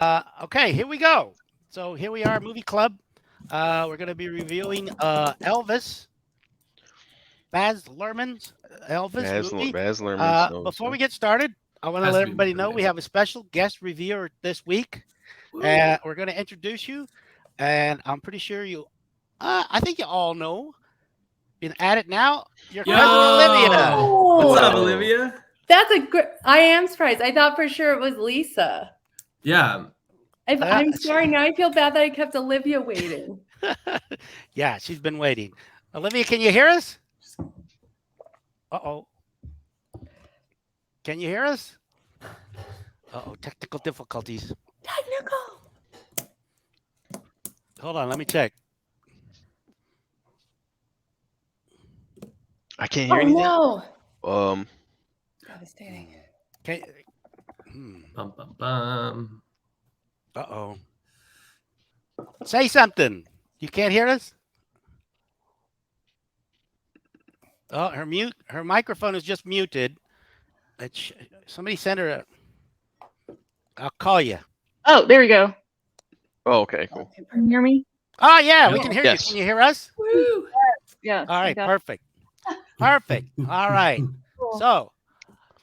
Okay, here we go. So here we are, movie club. We're going to be reviewing Elvis, Baz Luhrmann's Elvis movie. Baz Luhrmann's films. Before we get started, I want to Has let to be everybody my know we name. have a special guest reviewer this week. Woo. We're going to introduce you, and I'm pretty sure I think you all know. Been at it now. Your Yo! cousin Olivia. What's up, Whoa. Olivia? That's a great. I am surprised. I thought for sure it was Lisa. Yeah. I'm sorry. Now I feel bad that I kept Olivia waiting. Yeah, she's been waiting. Olivia, can you hear us? Uh-oh. Can you hear us? Uh-oh, technical difficulties. Technical. Hold on, let me check. I can't hear Oh anything. no. Devastating. Okay. Bum, bum, bum. Uh-oh. Say something. You can't hear us? Oh, her microphone is just muted. Somebody send her I'll call you. Oh, there we go. Oh, okay, cool. Can you hear me? Oh, yeah, we can hear Yes. you. Can you hear us? Woo. Yeah. All right, okay. perfect. Perfect. All right. So,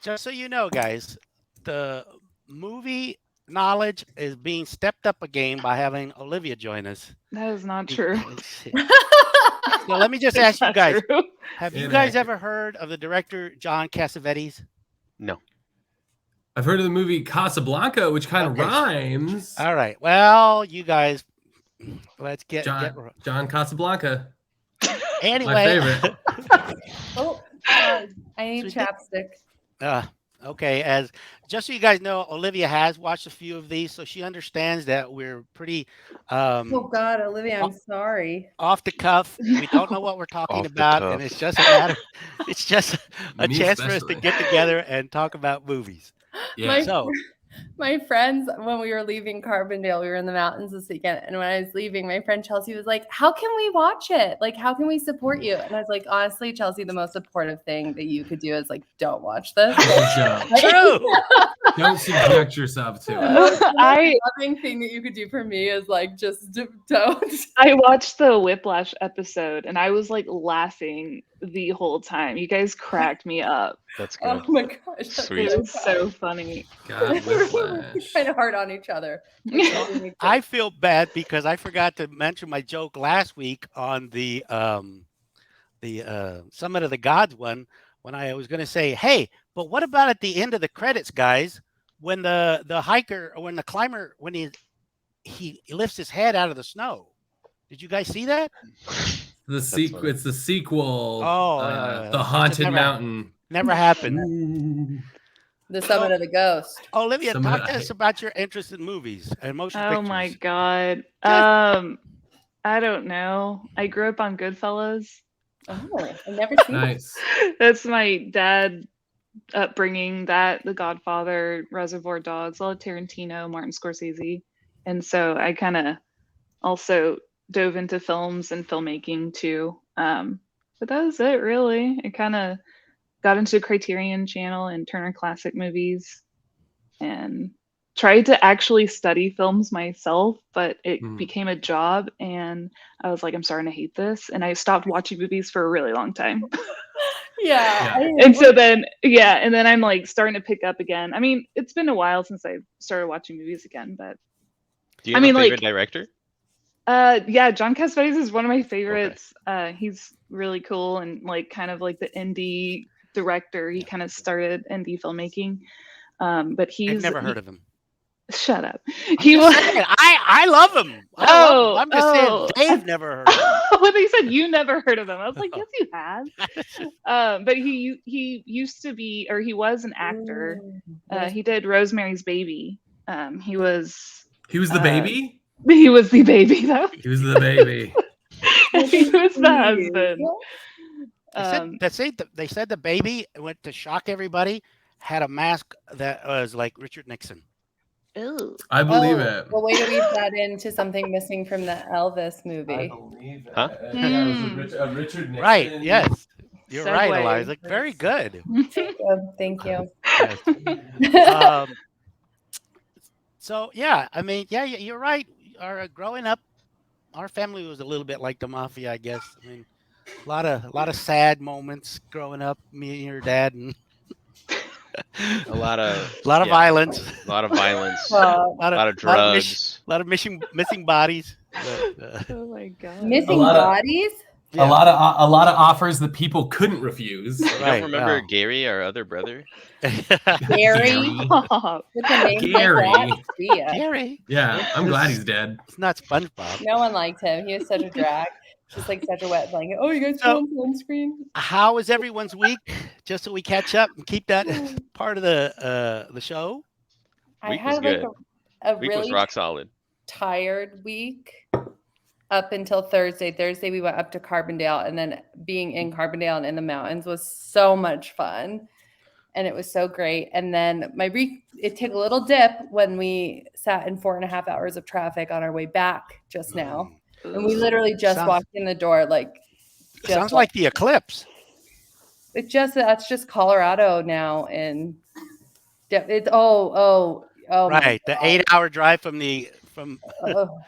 just so you know, guys, the movie knowledge is being stepped up a game by having Olivia join us. That is not true. So let me just It's ask you not guys, true. have you Inaccurate. guys ever heard of the director John Cassavetes? No. I've heard of the movie Casablanca, which kind of Okay. rhymes. All right. Well, you guys, let's get John Casablanca. anyway. My favorite. Oh, I need So chapstick. Okay, just so you guys know, Olivia has watched a few of these, so she understands that we're pretty Oh God, Olivia, I'm sorry. off the cuff. We don't know what we're talking Off the about, cuff. and it's just a matter. It's just a Me chance for us to especially. get together and talk about movies. Yeah. So, My friends, when we were leaving Carbondale, we were in the mountains this weekend. And when I was leaving, my friend Chelsea was like, "How can we watch it? Like, how can we support you?" And I was like, honestly, Chelsea, the most supportive thing that you could do is like, don't watch this. Don't. true. Don't subject yourself to The it. most I loving thing that you could do for me is like, just don't. I watched the Whiplash episode and I was like laughing the whole time. You guys cracked me up. That's Oh good. my gosh. that's Sweet. It was so funny. God, We're Whiplash. kind of hard on each other. I feel bad because I forgot to mention my joke last week on the Summit of the Gods one when I was going to say, "Hey, but what about at the end of the credits, guys, when the hiker or when the climber when he lifts his head out of the snow? Did you guys see that? The sequel. funny. It's the sequel. Oh, The Haunted never- Mountain. Never happened." Ooh. The Summit of the Ghost. Olivia, Some of talk the- to us about your interest in movies and motion Oh pictures. my god. I don't know. I grew up on Goodfellas. Oh, I've never seen it. Nice. That's my dad upbringing. That The Godfather, Reservoir Dogs, all of Tarantino, Martin Scorsese, and so I kind of also dove into films and filmmaking too. But that was it, really. I kind of got into Criterion Channel and Turner Classic Movies, and tried to actually study films myself, but it became a job, and I was like, I'm starting to hate this, and I stopped watching movies for a really long time. Yeah. And so then, and then I'm like starting to pick up again. I mean, it's been a while since I started watching movies again, but Do you I have mean, a favorite like- director? yeah, John Cassavetes is one of my favorites. He's really cool and like kind of like the indie director. He kind of started indie filmmaking, but he's I've never heard of him. Shut up. He He was. I love him. I'm just saying Dave never heard of him. Well, they said you never heard of him. I was like, yes, you have. But he used to be, or he was an actor. He did Rosemary's Baby. He was the baby? he was the baby though. He was the baby. He was the husband. They said the baby went to shock everybody. Had a mask that was like Richard Nixon. Ew. I believe it. Well, way to weave that into something missing from the Elvis movie. believe it. Huh? Yeah, it was a Richard Nixon. Right? Yes, you're right, Segue. Eliza. Very good. Thank you. Yes. So yeah, I mean, yeah, you're right. Growing up, our family was a little bit like the mafia, I guess. I mean, a lot of sad moments growing up. Me and your dad, and A lot of a lot of yeah, violence, a lot of violence, Well, a lot of drugs. a lot of missing bodies. But, Oh my god. missing lot of- bodies. A lot of offers that people couldn't refuse. You Right, don't remember well. Gary, our other brother? Gary. Stop. With a name Gary. like that. See ya. Gary. Yeah, I'm glad he's dead. It's not SpongeBob. No one liked him. He was such a drag. Just like such a wet blanket. Oh, you guys So- filmed sunscreen? How was everyone's week? Just so we catch up and keep that part of the show. I Week was had like good. a Week was really rock solid. tired week up until Thursday. Thursday we went up to Carbondale, and then being in Carbondale and in the mountains was so much fun. And it was so great. And then it took a little dip when we sat in 4.5 hours of traffic on our way back just now. And we literally just Sounds- walked in the door, like Sounds like the eclipse. that's just Colorado now, and it's oh my Right, the God. 8-hour drive from Oh,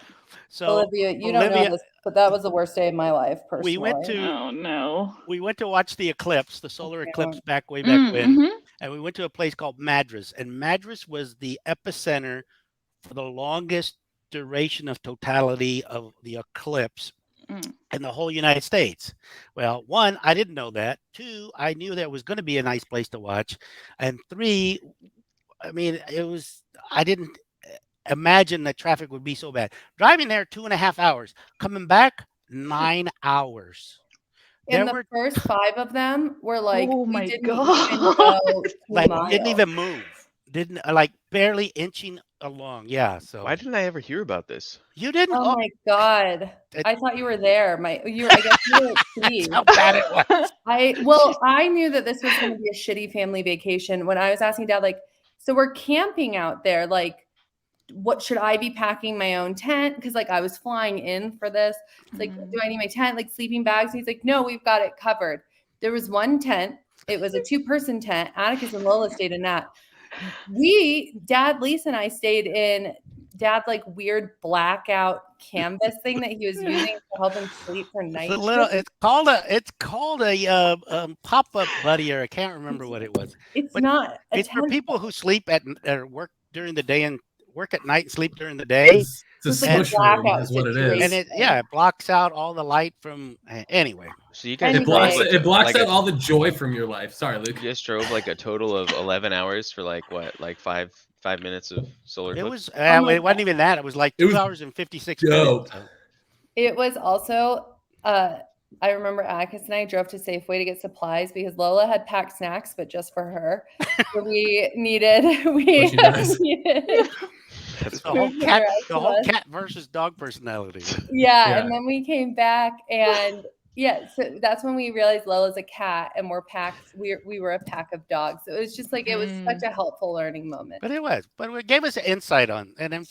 so Olivia, you don't Olivia- know this, but that was the worst day of my life personally. we went to Oh no. watch the eclipse, the solar Okay. eclipse way back when, Mhm. and we went to a place called Madras, and Madras was the epicenter for the longest duration of totality of the eclipse Mm. in the whole United States. Well, one, I didn't know that. Two, I knew there was going to be a nice place to watch, and three, I mean, I didn't imagine that traffic would be so bad. Driving there 2.5 hours, coming back 9 hours. And There the were first 5 of them were like, Oh we my didn't God. even go 2 like miles. didn't even move, didn't like barely inching along. Yeah, so Why didn't I ever hear about this? you didn't. Oh my God. It- I thought you were there. I guess you were at sea. That's how bad it was. I knew that this was going to be a shitty family vacation when I was asking Dad, like, so we're camping out there. Like, what should I be packing my own tent? Because like I was flying in for this. It's like, Mhm. do I need my tent? Like sleeping bags? He's like, no, we've got it covered. There was one tent. It was a 2-person tent. Atticus and Lola stayed in that. Dad, Lisa, and I stayed in Dad's like weird blackout canvas thing that he was using to help him sleep for night. It's called a pop-up buddy, or I can't remember what it was. It's but not. It's for tent. people who sleep or work during the day and work at night and sleep during the day. It's a It's like a smush room blackout is what it situation. is. And it blocks out all the light from anyway. So you guys And drove It blocks like out all the joy from your life. Sorry, Luke. you just drove like a total of 11 hours for like what, like five minutes of solar It eclipse? was my it wasn't even that. It was like It 2 was hours and 56 dope. minutes. It was also, I remember Atticus and I drove to Safeway to get supplies because Lola had packed snacks, but just for her. So we needed, she does. That's The whole Food for cat, the rest the of whole us. cat versus dog personality. Yeah, Yeah. and then we came back and so that's when we realized Lola's a cat and we were a pack of dogs. So it was just like it was such a helpful learning moment. But it gave us an insight on, and then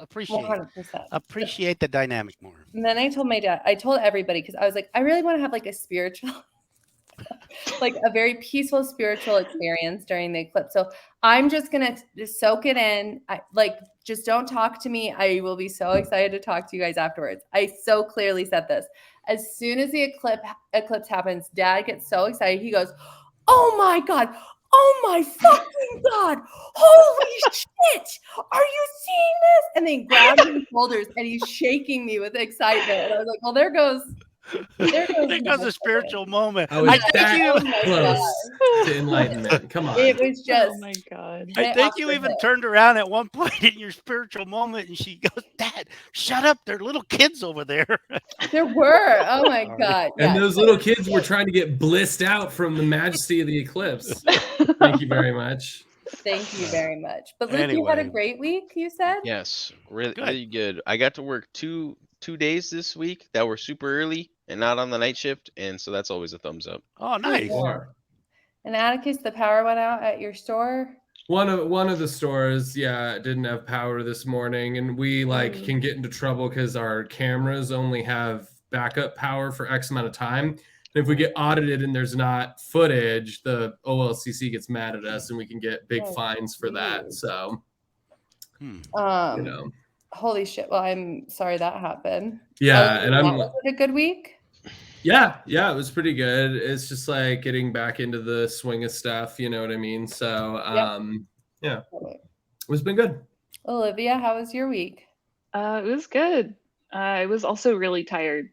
appreciate 100%. the dynamic more. And then I told my dad, I told everybody because I was like, I really want to have like a spiritual, like a very peaceful spiritual experience during the eclipse. So I'm just gonna just soak it in. Just don't talk to me. I will be so excited to talk to you guys afterwards. I so clearly said this. As soon as the eclipse happens, Dad gets so excited. He goes, "Oh my God. Oh my fucking God. Holy shit. Are you seeing this?" And then he grabs his shoulders and he's shaking me with excitement. And I was like, well, there goes a spiritual moment. I was I think you. Oh my close to enlightenment. Come on. It was just Oh my god. I think you even turned around at one point in your spiritual moment, and she goes, "Dad, shut up! There are little kids over there." there were. Oh my God. And Yeah. those little kids were trying to get blissed out from the majesty of the eclipse. Thank you very much. Thank you very much. But Luke, you had a Anyway. great week, you said? Yes, really, Good. really good. I got to work two days this week that were super early and not on the night shift, and so that's always a thumbs up. Oh, nice. Or And Atticus, the power went out at your store. one of the stores, didn't have power this morning, and we can get into trouble because our cameras only have backup power for X amount of time. And if we get audited and there's not footage, the OLCC gets mad at us, and we can get big Oh, fines for that. geez. So You know. Holy shit. Well, I'm sorry that happened. Yeah, and was it a good week? Yeah, it was pretty good. It's just like getting back into the swing of stuff, you know what I mean? So, yeah, it's been good. Olivia, how was your week? It was good. I was also really tired.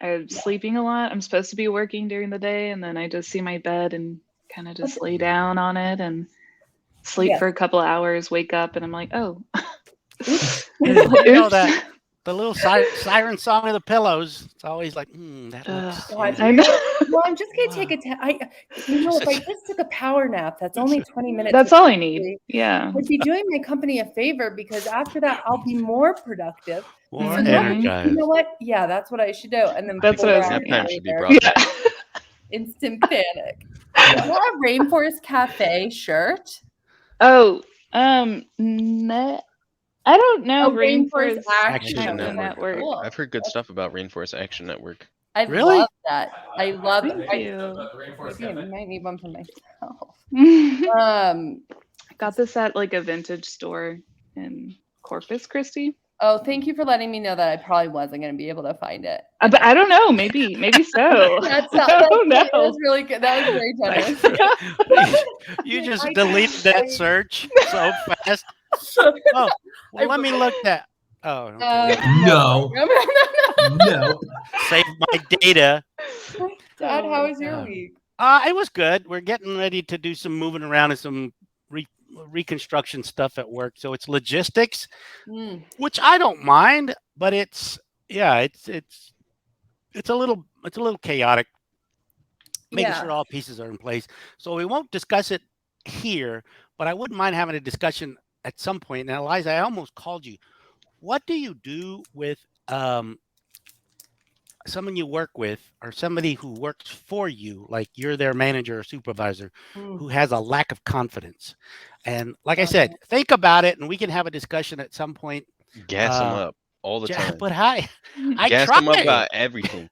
I'm sleeping a lot. I'm supposed to be working during the day, and then I just see my bed and kind of just lay down on it and sleep for a couple of hours, wake up, and I'm like, oh. You know that the little siren song of the pillows. It's always like, that looks. I know. Well, I'm just gonna take a if I just took a power nap, that's only 20 minutes. That's all I need. Yeah. I'd be doing my company a favor because after that, I'll be more productive. More You energized. know what? Yeah, that's what I should do. And then That's what I was Nap thinking. time should be brought back. Instant panic. Is that a Rainforest Cafe shirt? Oh, I don't know. Rainforest Action Network. Cool. I've heard good stuff about Rainforest Action Network. I Really? love that. I love it. Thank you. I might need one for myself. I got this at like a vintage store in Corpus Christi. Oh, thank you for letting me know that I probably wasn't going to be able to find it. But I don't know. Maybe so. That was really good. That was very generous. You just deleted that search so fast. Oh, well, let me look that. Oh, okay. No. Save my data. Dad, how was your week? It was good. We're getting ready to do some moving around and some reconstruction stuff at work. So it's logistics, which I don't mind, but it's a little chaotic, making sure all pieces are in place. So we won't discuss it here, but I wouldn't mind having a discussion at some point. Now, Eliza, I almost called you. What do you do with someone you work with or somebody who works for you, like you're their manager or supervisor, who has a lack of confidence? And like I said, think about it, and we can have a discussion at some point. Gas them up all the time. But I gas tried. them up about everything.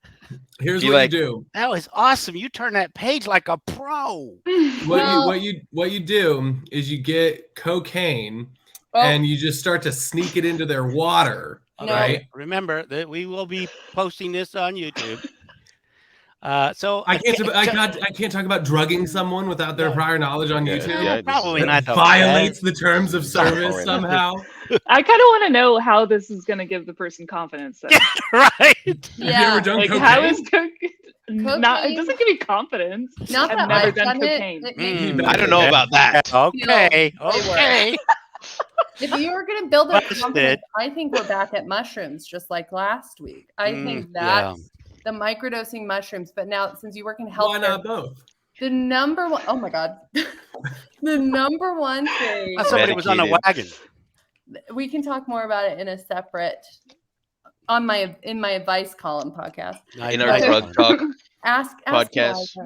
Here's Be what like, you do. That was awesome. You turn that page like a pro. What you do is you get cocaine and you just start to sneak it into their water. Right. Remember that we will be posting this on YouTube. So I can't talk about drugging someone without their prior knowledge on YouTube. Yeah, probably That not. violates the terms of service somehow. I kind of want to know how this is going to give the person confidence. Then. Right? Have you ever done cocaine? How is cocaine? It doesn't give me confidence. Not I've never done cocaine. I don't know about that. Okay. If you were going to build a confidence, I think we're back at mushrooms, just like last week. I think that's the microdosing mushrooms. But now, since you work in healthcare, why not both? The number one, oh my God, the number one thing. Somebody was on a wagon. We can talk more about it in a separate, in my advice column podcast. In our drug talk podcast.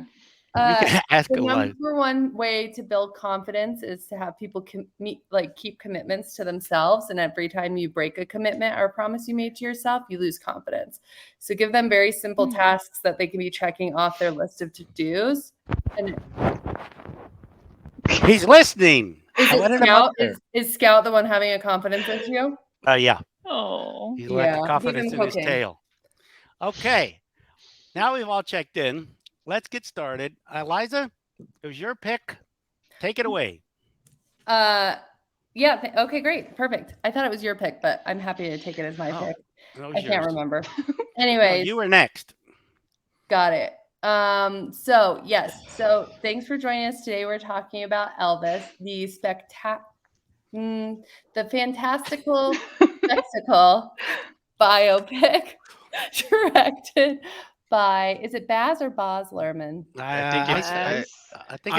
The number one way to build confidence is to have people keep commitments to themselves. And every time you break a commitment or a promise you made to yourself, you lose confidence. So give them very simple tasks that they can be checking off their list of to-dos. And he's listening. Is Scout the one having a confidence issue? Yeah. Oh. He's lacking confidence in his tail. Okay. Now we've all checked in. Let's get started. Eliza, it was your pick. Take it away. Yeah. Okay, great. Perfect. I thought it was your pick, but I'm happy to take it as my pick. I can't remember. Anyways. You were next. Got it. So thanks for joining us today. We're talking about Elvis, the fantastical spectacle biopic directed by, is it Baz or Baz Luhrmann? I think it's Baz. I think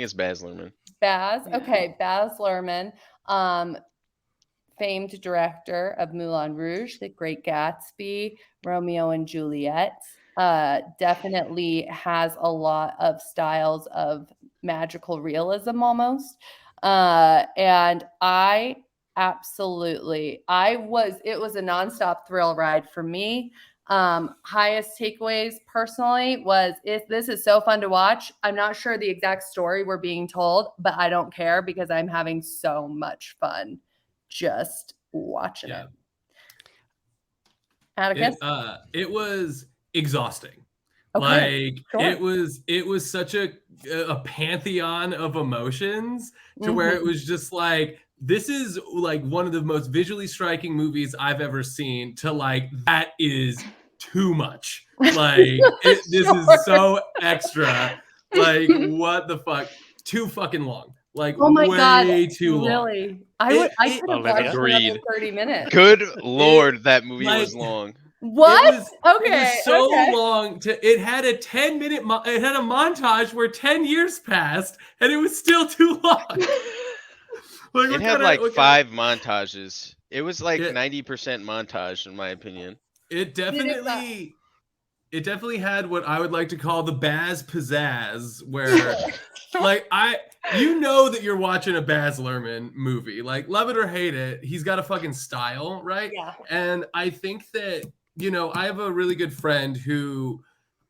it's Baz Luhrmann. Baz? Okay, Baz Luhrmann, famed director of Moulin Rouge, The Great Gatsby, Romeo and Juliet. Definitely has a lot of styles of magical realism almost. And it was a nonstop thrill ride for me. Highest takeaways personally was this is so fun to watch. I'm not sure the exact story we're being told, but I don't care because I'm having so much fun just watching it. Atticus? It was exhausting. Okay, Like sure. it was such a pantheon of emotions to where it was just like, this is like one of the most visually striking movies I've ever seen, to like, that is too much. Like this is so extra. Like, what the fuck? Too fucking long. Like, Oh my God, way too long. really? I could have Olivia? watched another Agreed. 30 minutes. Good lord, that movie like- was long. What? It Okay, was so okay. long. It had a 10-minute. It had a montage where 10 years passed, and it was still too long. Like, It had like 5 montages. It was like Yeah. 90% montage, in my opinion. It definitely had what I would like to call the Baz pizzazz, where like you know that you're watching a Baz Luhrmann movie. Like, love it or hate it, he's got a fucking style, right? Yeah. And I think that, I have a really good friend who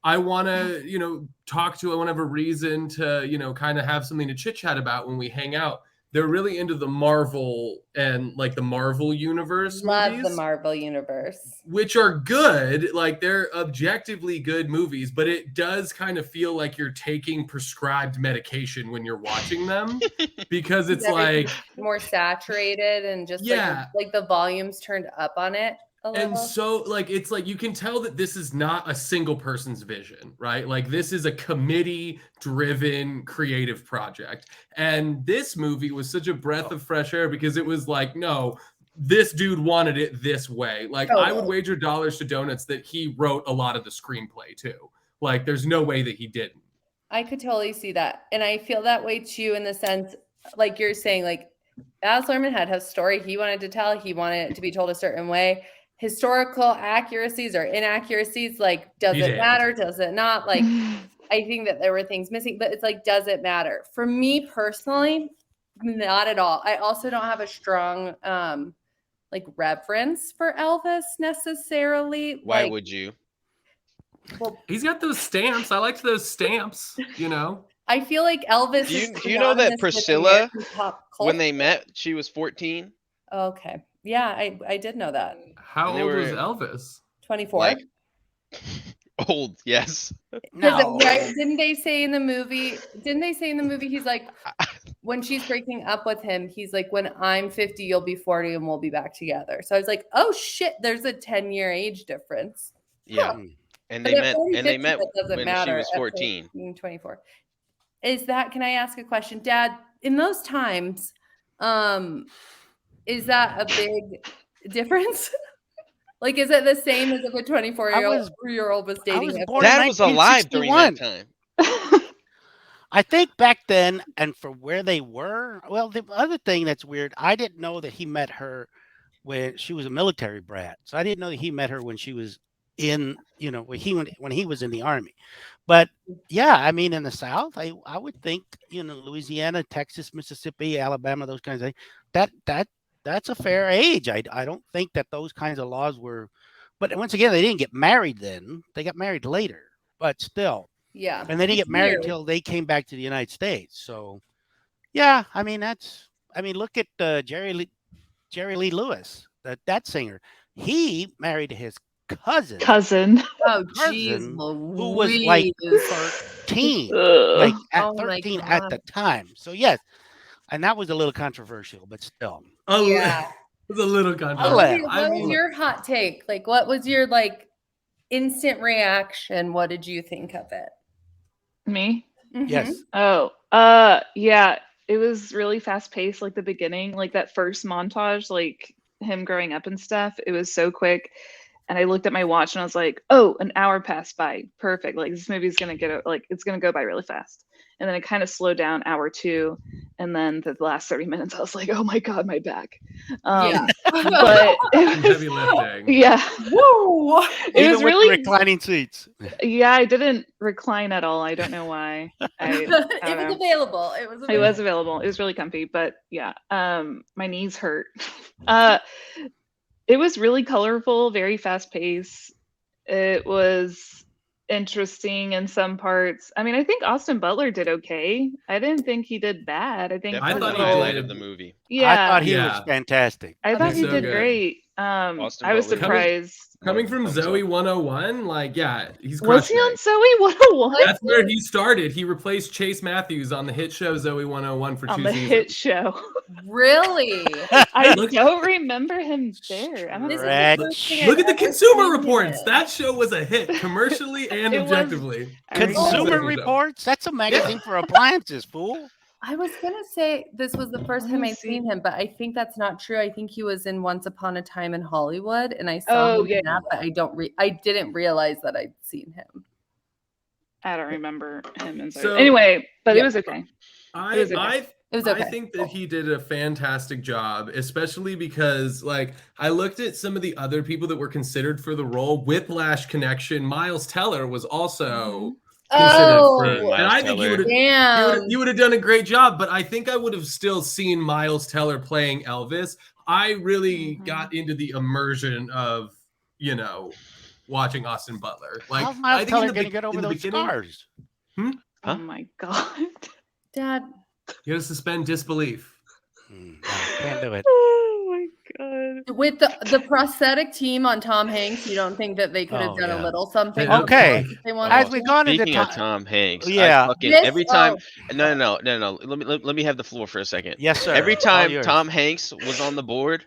I want to, talk to. I want to have a reason to, kind of have something to chit chat about when we hang out. They're really into the Marvel and like the Marvel universe Love movies, the Marvel universe. which are good. Like, they're objectively good movies, but it does kind of feel like you're taking prescribed medication when you're watching them, because it's like, more saturated and just Yeah. like the volumes turned up on it a little. and so like, it's like you can tell that this is not a single person's vision, right? Like, this is a committee driven creative project. And this movie was such a breath of fresh air, because it was like, no, this dude wanted it this way. Like, I would wager dollars to donuts that he wrote a lot of the screenplay too. Like, there's no way that he didn't. I could totally see that. And I feel that way too, in the sense, like you're saying, like Baz Luhrmann had a story he wanted to tell. He wanted it to be told a certain way. Historical accuracies or inaccuracies, like, does it matter? Does it not? Like, I think that there were things missing, but it's like, does it matter? For me personally, not at all. I also don't have a strong like reverence for Elvis necessarily. Why like, would you? well, He's got those stamps. I liked those stamps, I feel like Elvis Do is you know that synonymous with Priscilla, American pop when they culture. met, she was 14? Okay. Yeah, I did know that. How And they old was were- Elvis? 24. Like, old, yes. No. Right? Didn't they say in the movie he's like, when she's breaking up with him, he's like, when I'm 50, you'll be 40 and we'll be back together. So I was like, oh shit, there's a 10-year age difference. Yeah. Huh. And But they at met 40, and they 50, met that doesn't when matter she was at 14. 24. Can I ask a question? Dad, in those times, is that a big difference? Like, is it the same as if a 24-year-old was dating? I was a born in Dad was alive during that 1961. time. I think back then, and for where they were, well, the other thing that's weird, I didn't know that he met her when she was a military brat. So I didn't know that he met her when she was in, when he was in the army. But yeah, I mean, in the South, I would think, Louisiana, Texas, Mississippi, Alabama, those kinds of things, that's a fair age. I don't think that those kinds of laws were, but once again, they didn't get married then. They got married later, but still. Yeah. And they didn't get married until they came back to the United States. So, yeah, I mean, look at Jerry Lee Lewis, that singer. He married his cousin. Oh, jeez, who was like 13, Ugh. like at Oh my 13 at the time. So, yes, and that was a little controversial, but still. Yeah. It was a little controversial. Olivia, what was your hot take? Like, what was your instant reaction? What did you think of it? Me? Mhm. Yes. Oh, yeah. It was really fast paced, like the beginning, like that first montage, like him growing up and stuff. It was so quick. And I looked at my watch and I was like, oh, an hour passed by. Perfect. Like, this movie's going to it's going to go by really fast. And then it kind of slowed down hour 2. And then the last 30 minutes, I was like, oh my God, my back. Yeah. But it was, Heavy lifting. yeah. Woo! It Even was with really, reclining seats. yeah, I didn't recline at all. I don't know why. It was available. It was available. It was really comfy, but yeah, my knees hurt. It was really colorful, very fast paced. It was interesting in some parts. I mean, I think Austin Butler did okay. I didn't think he did bad. I think Definitely thought the he highlight did. of the movie. I yeah, thought he was Yeah. fantastic. I thought He's he so did good. great. Austin I was Butler. surprised. Coming from Thumbs Zoe up. 101, like, yeah, he's Was he crushing on it. Zoe 101? That's where he started. He replaced Chase Matthews on the hit show Zoe 101 for On 2 the seasons. hit show. Really? I Look- don't remember him there. I'm This is Stretch. the first thing I've Look at the ever Consumer seen Reports. him. That show was a hit commercially and It was- objectively. I remember. Consumer Successful show. Reports? That's a magazine for appliances, fool. I was gonna say this was the first Let time me I'd see. seen him, but I think that's not true. I think he was in Once Upon a Time in Hollywood, and I saw Oh, him yeah. in that, but I didn't realize that I'd seen him. I don't remember him in Zoe. So- Anyway, but Yeah. it was okay. It was okay. It was okay. I think that he did a fantastic job, especially because, like, I looked at some of the other people that were considered for the role. Whiplash connection. Miles Teller was also considered for, Oh, and I think Miles Teller. Damn. you would have done a great job. But I think I would have still seen Miles Teller playing Elvis. I really Mhm. got into the immersion of, watching Austin Butler. Like, How's I Miles think Teller in the going to be- get over in the those beginning- scars? Huh? oh my god. Dad. You got to suspend disbelief. No, can't do it. Oh my god. With the prosthetic team on Tom Hanks, you don't think that they could have Oh, done yeah. a little something? Okay. if they wanted As to? we gone into Speaking of time, Tom Hanks, Yeah. every time. No. Let me have the floor for a second. yes, sir. Every All time yours. Tom Hanks was on the board,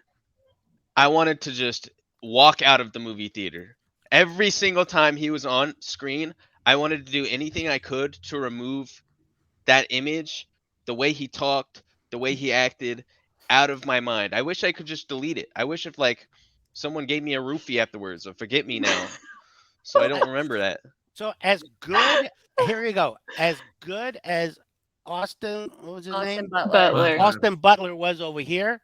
I wanted to just walk out of the movie theater. Every single time he was on screen, I wanted to do anything I could to remove that image, the way he talked, the way he acted, out of my mind. I wish I could just delete it. I wish if someone gave me a roofie afterwards or forget me now, so I don't remember that. So as good, here you go. As good as Austin, what was his Austin name? Butler. Butler. Austin Butler was over here.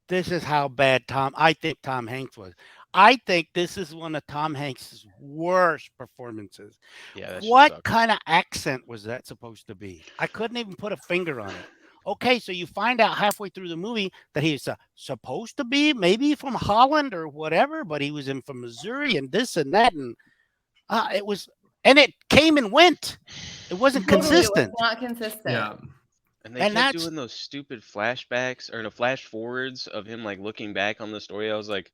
This is how bad I think Tom Hanks was. I think this is one of Tom Hanks' worst performances. Yeah, that shit What sucked. kind of accent was that supposed to be? I couldn't even put a finger on it. Okay, so you find out halfway through the movie that he's supposed to be maybe from Holland or whatever, but he was from Missouri and this and that, and it came and went. It wasn't Totally, it was consistent. not consistent. Yeah. And they And kept that's- doing those stupid flashbacks or flash forwards of him looking back on the story. I was like,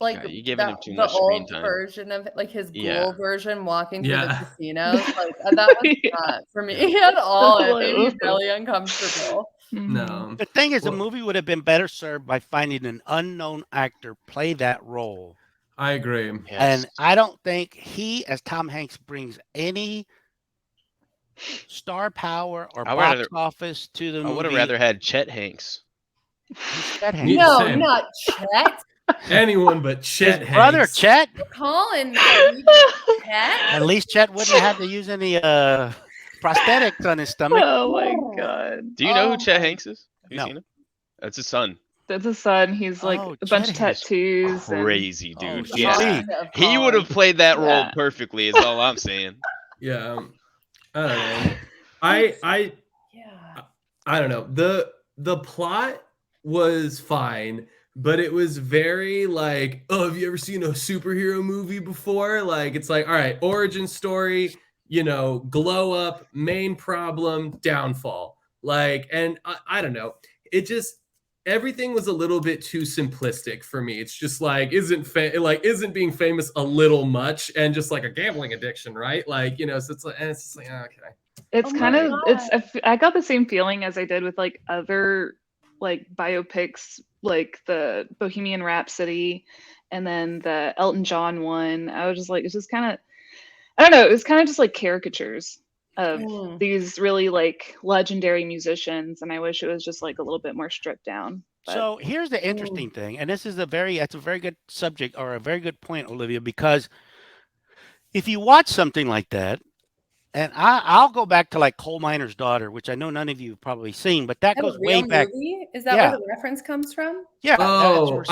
Like Yeah, you're giving him too the much screen old time. version of it, like his ghoul Yeah. version walking through the Yeah. casinos. Like that was Yeah. not for me at all. It made me Hello. really uncomfortable. Mhm. No. The thing is, the Well- movie would have been better served by finding an unknown actor play that role. I agree. And yes. I don't think he, as Tom Hanks, brings any star power or I would box rather- office to the I movie. would have rather had Chet Hanks. Who's Chet Hanks? Yeah, No, same. not Chet. Anyone but Chet His brother Hanks. Chet. Colin. Chet. At least Chet wouldn't have had to use any prosthetics on his stomach. Oh my god. Do you know Oh who Chet my- Hanks is? Have you No. seen him? That's his son. That's his son. He's like Oh, a bunch of Chet Hanks. tattoos. and- Crazy Oh, dude. shit. Yes. Yeah. He would have played that role Yeah. perfectly. Is all I'm saying. Yeah. I don't know. I Yeah. I don't know. The plot was fine, but it was very like, oh, have you ever seen a superhero movie before? Like, it's like, all right, origin story, glow up, main problem, downfall. Like, and I don't know. It just everything was a little bit too simplistic for me. It's just like, isn't being famous a little much, and just like a gambling addiction, right? Like, so it's like, and it's just like, okay. It's Oh kind my of God. I got the same feeling as I did with other biopics, like the Bohemian Rhapsody and then the Elton John one. I was just like, it's just kind of, I don't know, it was kind of just like caricatures of Mm. these really legendary musicians, and I wish it was just a little bit more stripped down. But So here's the interesting thing, and this is that's a very good subject or a very good point, Olivia, because if you watch something like that, and I'll go back to Coal Miner's Daughter, which I know none of you have probably seen, but that Is that goes a way real back. movie? Is that Yeah. where the reference comes from? Yeah, Oh,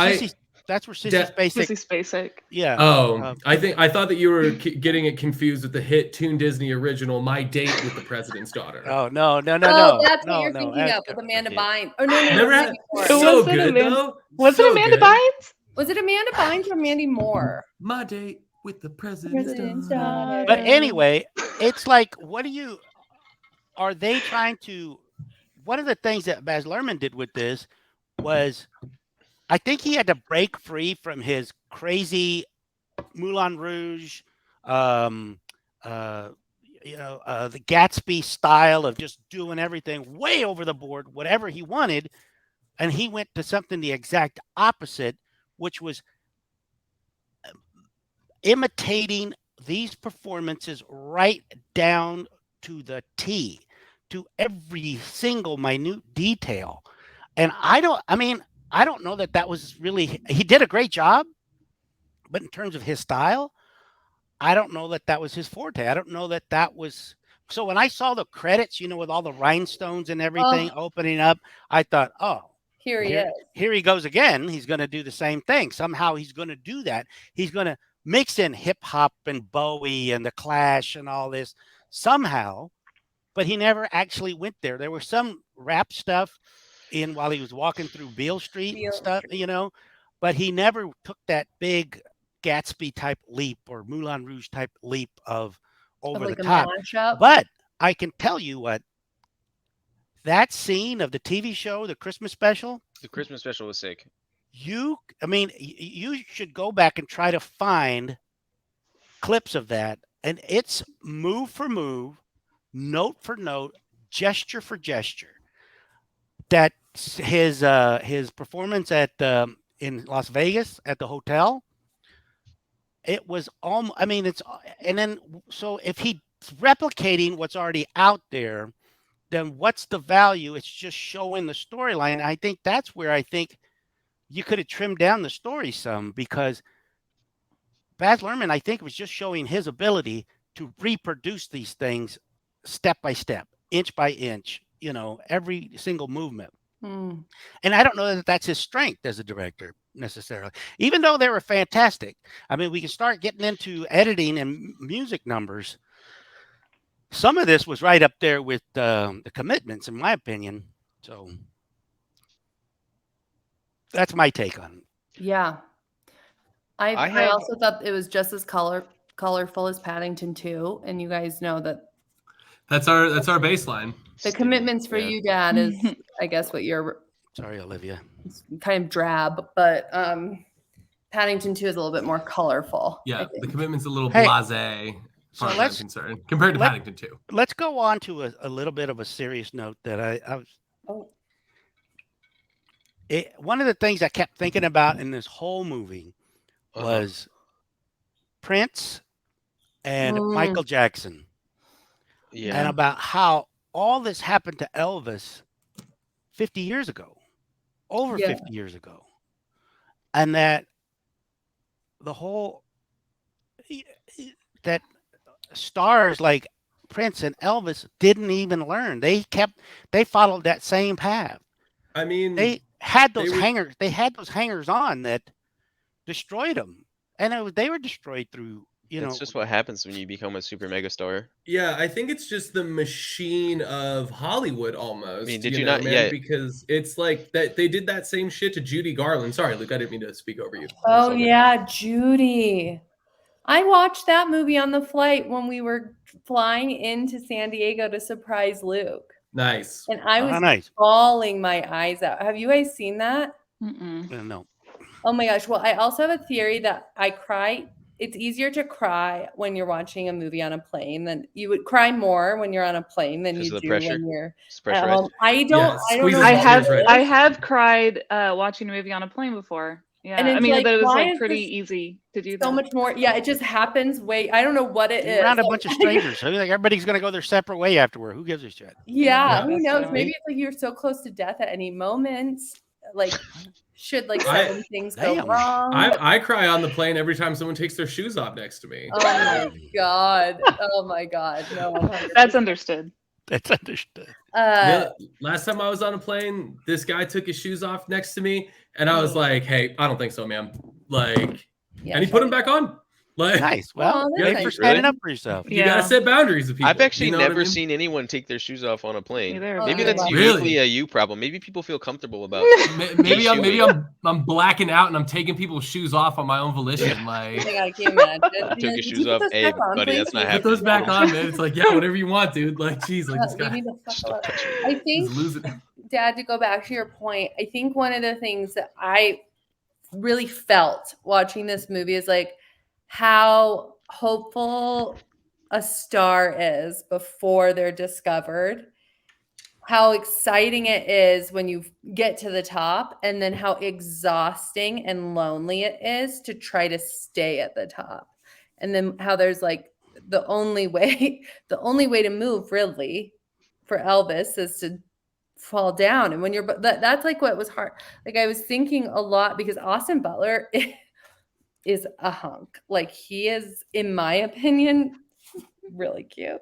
that's where Sissy Spacek. Sissy Spacek. Yeah. Oh, I thought that you were getting it confused with the hit Toon Disney original "My Date with the President's Daughter." Oh no, Oh, no, that's what you're no, thinking that's of with different. Amanda Yeah. Bynes. Oh no, Never had Mandy Moore. It so wasn't good Amanda- though. Was So it Amanda good. Bynes? Was it Amanda Bynes or Mandy Moore? My date with the president's President's daughter. But anyway, it's like, are they trying to, one of the things that Baz Luhrmann did with this was, I think he had to break free from his crazy Moulin Rouge, um, the Gatsby style of just doing everything way over the board, whatever he wanted. And he went to something the exact opposite, which was imitating these performances right down to the T, to every single minute detail. And I don't know that was really, he did a great job, but in terms of his style, I don't know that was his forte. I don't know that was. So when I saw the credits, with all the rhinestones and everything opening up, I thought, oh, Here he is. here he goes again. He's going to do the same thing. Somehow he's going to do that. He's going to mix in hip hop and Bowie and the Clash and all this somehow, but he never actually went there. There was some rap stuff while he was walking through Beale Street and stuff, but he never took that big Gatsby type leap or Moulin Rouge type leap of over Like the a top. mashup. But I can tell you what, that scene of the TV show, the Christmas special, The Christmas special was sick. you should go back and try to find clips of that. And it's move for move, note for note, gesture for gesture. That his performance at in Las Vegas at the hotel, it was almost, so if he's replicating what's already out there, then what's the value? It's just showing the storyline. I think that's where I think you could have trimmed down the story some, because Baz Luhrmann, I think, was just showing his ability to reproduce these things step by step, inch by inch, every single movement. Hmm. And I don't know that that's his strength as a director necessarily, even though they were fantastic. I mean, we can start getting into editing and music numbers. Some of this was right up there with the Commitments, in my opinion. So that's my take on it. Yeah. I have- also thought it was just as colorful as Paddington 2, and you guys know that That's our baseline. the Commitments for Yeah. you, Dad, is I guess what you're Sorry, Olivia. kind of drab, but Paddington 2 is a little bit more colorful. Yeah, I think. the Commitment's a little Hey, blasé, so far as I'm let's- concerned, compared to Paddington 2. Let's go on to a little bit of a serious note that I was. Oh. One of the things I kept thinking about in this whole movie was Prince and Michael Jackson, Yeah. and about how all this happened to Elvis 50 years ago, over 50 years ago, and that the whole that stars like Prince and Elvis didn't even learn. They followed that same path. I mean, They had they those were- hangers. They had those hangers on that destroyed them, and they were destroyed through. It's just what happens when you become a super mega star. yeah, I think it's just the machine of Hollywood almost. Did you not- man? yeah. Because it's like that they did that same shit to Judy Garland. Sorry, Luke, I didn't mean to speak over you. Oh yeah, Judy. I watched that movie on the flight when we were flying into San Diego to surprise Luke. Nice. And I was nice. bawling my eyes out. Have you guys seen that? Mm-mm. No. Oh my gosh. Well, I also have a theory that I cry. It's easier to cry when you're watching a movie on a plane than you would cry more when you're on a plane than 'Cause you of the do pressure? when you're It's at pressurized. home. I don't know. squeezes I all have tears right I out. have cried watching a movie on a plane before. Yeah, And I it's mean like, that it was why like is pretty this easy to do. so that. much more. Yeah, it just happens. I don't know what it You're is. around a Like, bunch of strangers. So like everybody's gonna go their separate way afterward. Who gives a shit? Yeah, Yeah. who That's knows? what- Maybe it's like you're so close to death at any moment. Like, should like I- certain things go Damn. wrong? I cry on the plane every time someone takes their shoes off next to me. Oh my god! Oh my god! No, 100%. That's understood. That's understood. The last time I was on a plane, this guy took his shoes off next to me, and I was like, "Hey, I don't think so, ma'am." Like, yeah, and he put them back on. Like, Nice. Well, Oh, that's maybe nice. for standing Really? up for yourself. you gotta Yeah. set boundaries with people. I've actually you know what I never mean? seen anyone take their shoes off on a plane. Neither Maybe have that's I. Really? uniquely a you problem. Maybe people feel comfortable about Maybe I'm de-shoeing. I'm blacking out and I'm taking people's shoes off on my own volition. Like, Oh my God, can you imagine? Took your Did shoes you put off. those Hey, back on, buddy, please? that's not put happening. those back on, man. It's like, yeah, whatever you want, dude. Like, jeez, like this You guy need to suck up. touch me. I think, is losing. Dad, to go back to your point, I think one of the things that I really felt watching this movie is like how hopeful a star is before they're discovered, how exciting it is when you get to the top, and then how exhausting and lonely it is to try to stay at the top. And then how there's like the only way to move really for Elvis is to fall down. And when you're that's like what was hard. Like I was thinking a lot because Austin Butler is a hunk. Like he is, in my opinion, really cute.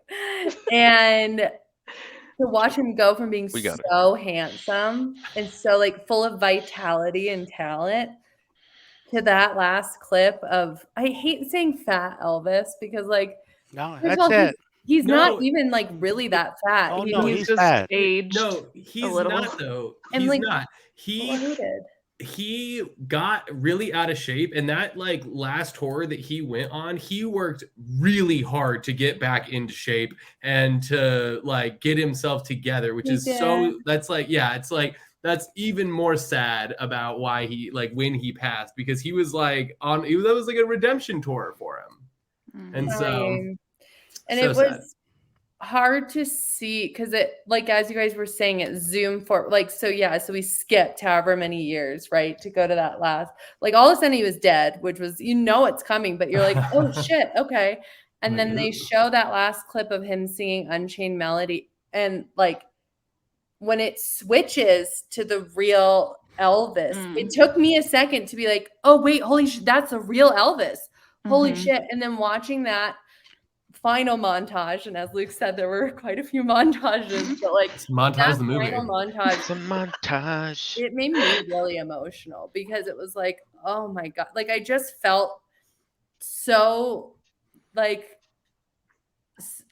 And to watch him go from being We got it. so handsome and so like full of vitality and talent to that last clip of, I hate saying fat Elvis because like No, first of that's all, it. he's No. not even like really that fat. Oh, He- no, he's he's just fat. aged. No, he's little. not though. And, He's like, not. He bloated. he got really out of shape, and that like last tour that he went on, he worked really hard to get back into shape and to like get himself together, which He is did. so that's like, yeah, it's like that's even more sad about why he like when he passed, because he was like on that was like a redemption tour for him. And so Time. And so it sad. was hard to see because it, like as you guys were saying, it zoomed for like, so yeah, so we skipped however many years, right, to go to that last, like all of a sudden he was dead, which was, it's coming, but you're like, oh shit, okay. And Like, then they ooh. show that last clip of him singing Unchained Melody, and like when it switches to the real Elvis, it took me a second to be like, oh wait, holy shit, that's a real Elvis, holy Mhm. shit. And then watching that final montage, and as Luke said, there were quite a few montages, but like Montage that the movie. final montage, It's a montage. it made me really emotional because it was like, oh my God, like I just felt so like,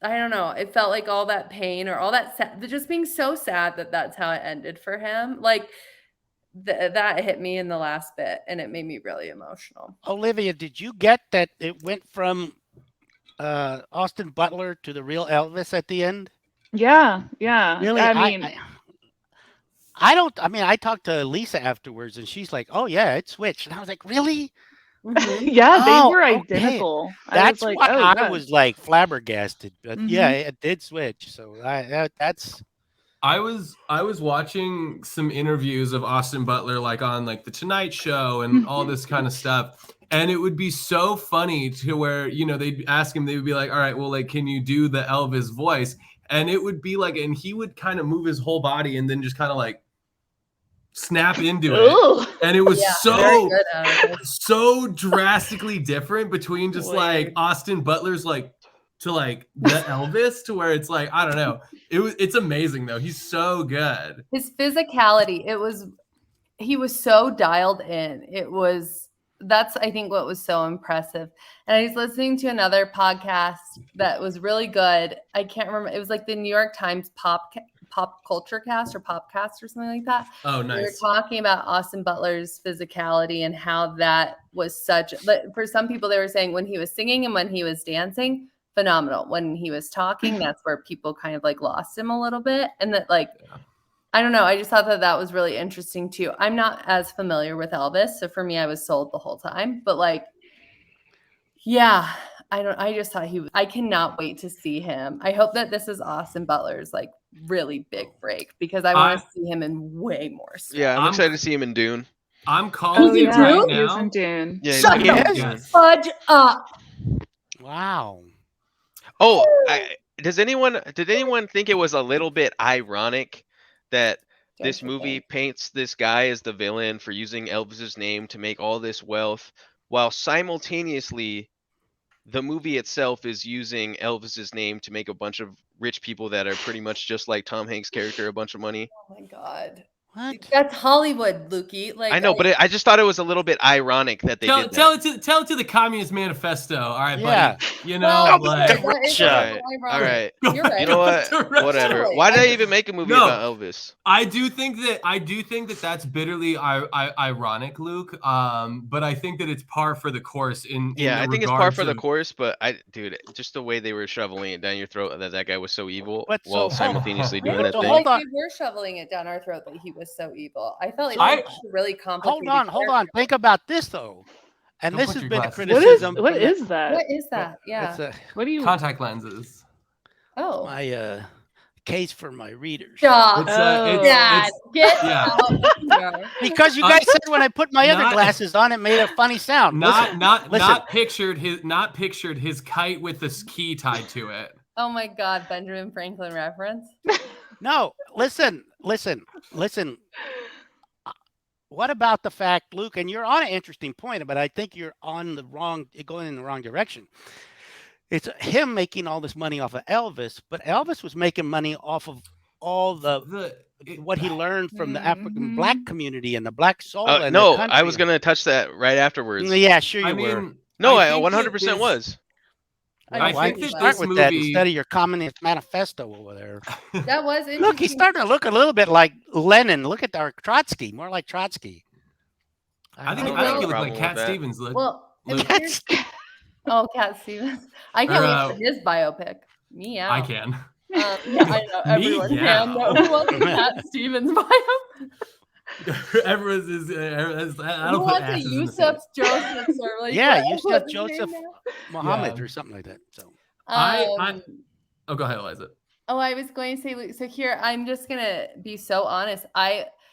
I don't know, it felt like all that pain or all that just being so sad that that's how it ended for him. Like that hit me in the last bit, and it made me really emotional. Olivia, did you get that it went from Austin Butler to the real Elvis at the end? Yeah. Really? I mean, I don't. I mean, I talked to Lisa afterwards, and she's like, "Oh yeah, it switched," and I was like, "Really?" Mhm. yeah, they Oh, were okay. identical. I was That's like, why oh, I God. was like flabbergasted. But yeah, Mhm. it did switch. So that's I was watching some interviews of Austin Butler like on like the Tonight Show and all this kind of stuff. And it would be so funny to where, they'd ask him, they would be like, all right, well, like, can you do the Elvis voice? And it would be like, and he would kind of move his whole body and then just kind of like snap into it. Ugh. And it was Yeah, very good at it. so drastically different between just like Weird. Austin Butler's like to like the Elvis to where it's like, I don't know. It's amazing though. He's so good. His physicality, he was so dialed in. That's I think what was so impressive. And I was listening to another podcast that was really good. I can't remember. It was like the New York Times pop culture cast or popcast or something like that. Oh, They were nice. talking about Austin Butler's physicality and how that was but for some people they were saying when he was singing and when he was dancing, phenomenal. When he was talking, that's where people kind of like lost him a little bit. And that like, Yeah. I don't know. I just thought that was really interesting too. I'm not as familiar with Elvis, so for me, I was sold the whole time. But like, yeah, I just thought I cannot wait to see him. I hope that this is Austin Butler's like really big break because I want to see him in way more stuff. Yeah, I'm I'm- excited to see him in Dune. I'm calling Oh, it yeah. right He was now. in Dune. Yeah, Shut he up. is in Dune. Fudge up. wow. Oh, did anyone think it was a little bit ironic that this Don't you movie think? paints this guy as the villain for using Elvis's name to make all this wealth, while simultaneously the movie itself is using Elvis's name to make a bunch of rich people that are pretty much just like Tom Hanks' character a bunch of money? Oh my God. What? That's Hollywood, Lukey. Like I know, but I just thought it was a little bit ironic that they did that. Tell it to the Communist Manifesto. All right, Yeah. buddy. You well, know, okay, like that is a Russia. little All ironic. right. You're right. You know what? Whatever. Totally. Why did I even make a movie No. about Elvis? I do think that that's bitterly ironic, Luke. But I think that it's par for the course in Yeah, I the think it's par regards for the of- course, but dude, just the way they were shoveling it down your throat that guy was so evil But while so- simultaneously I doing don't that So feel thing. hold like on. we were shoveling it down our throat that he was so evil. I felt like I- he was a really complicated. Hold on. Think about this though, and Don't this put has your been a glasses on. criticism. What from the- is that? What is that? Yeah. That's a, What do you? contact lenses. Oh. my case for my readers. Stop. It's Oh. Dad, get yeah. out of here. Because you guys said when I put my other Not- glasses on, it made a funny sound. Listen, Not pictured his kite with the ski tied to it. Oh my God, Benjamin Franklin reference. no, listen. What about the fact, Luke, and you're on an interesting point, but I think you're going in the wrong direction. It's him making all this money off of Elvis, but Elvis was making money off of all what he learned from the African black community and the black soul. and No, the country. I was gonna touch that right afterwards. Yeah, sure you I were. mean, No, I think that 100% this- was. I Why think don't you that start this with that movie- instead of your Communist Manifesto over there. That was interesting. Look, he's starting to look a little bit like Lenin. Look at our Trotsky, more like Trotsky. I think I you have a look problem like Cat with that. Stevens. Well, and Luke. here's- oh, Cat Stevens. I can't wait for his biopic. Meow. I can. Yeah, I know everyone Meow. can. No, who wants a Cat Stevens biopic? Everyone's is. I Who don't put wants a asses in the Yusuf Joseph or like Yeah, what- Yusuf what's his name Joseph now? Muhammad Yeah. or something like that. So I- Oh, go ahead, Eliza. Oh, I was going to say, so here, I'm just going to be so honest.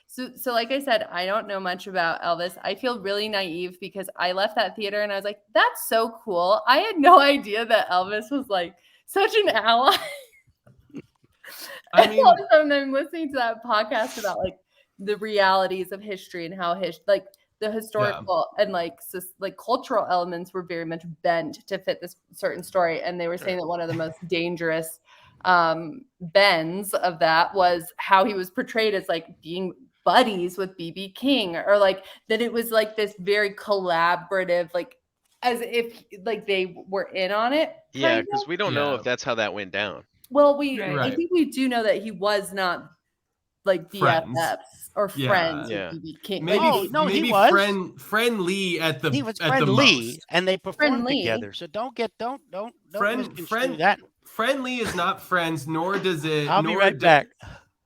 So like I said, I don't know much about Elvis. I feel really naive because I left that theater and I was like, that's so cool. I had no idea that Elvis was like such an ally. I And mean, all of a sudden I'm listening to that podcast about like the realities of history and how like the historical and like cultural elements were very much bent to fit this certain story. And they were saying that one of the most dangerous bends of that was how he was portrayed as like being buddies with BB King, or like that it was like this very collaborative, like as if like they were in on it. Yeah, kind of. because we don't know Yeah. if that's how that went down. Well, Right. I think we do know that he was not like Friends. BFFs or Yeah. friends Yeah. with BB King. maybe Like, No, he maybe was. friend Lee at the he was at friend the Lee, most. and they performed Lee. together. So don't Friend- misconstrue friend- that. Friend Lee is not friends, nor does it. I'll be nor right do- back.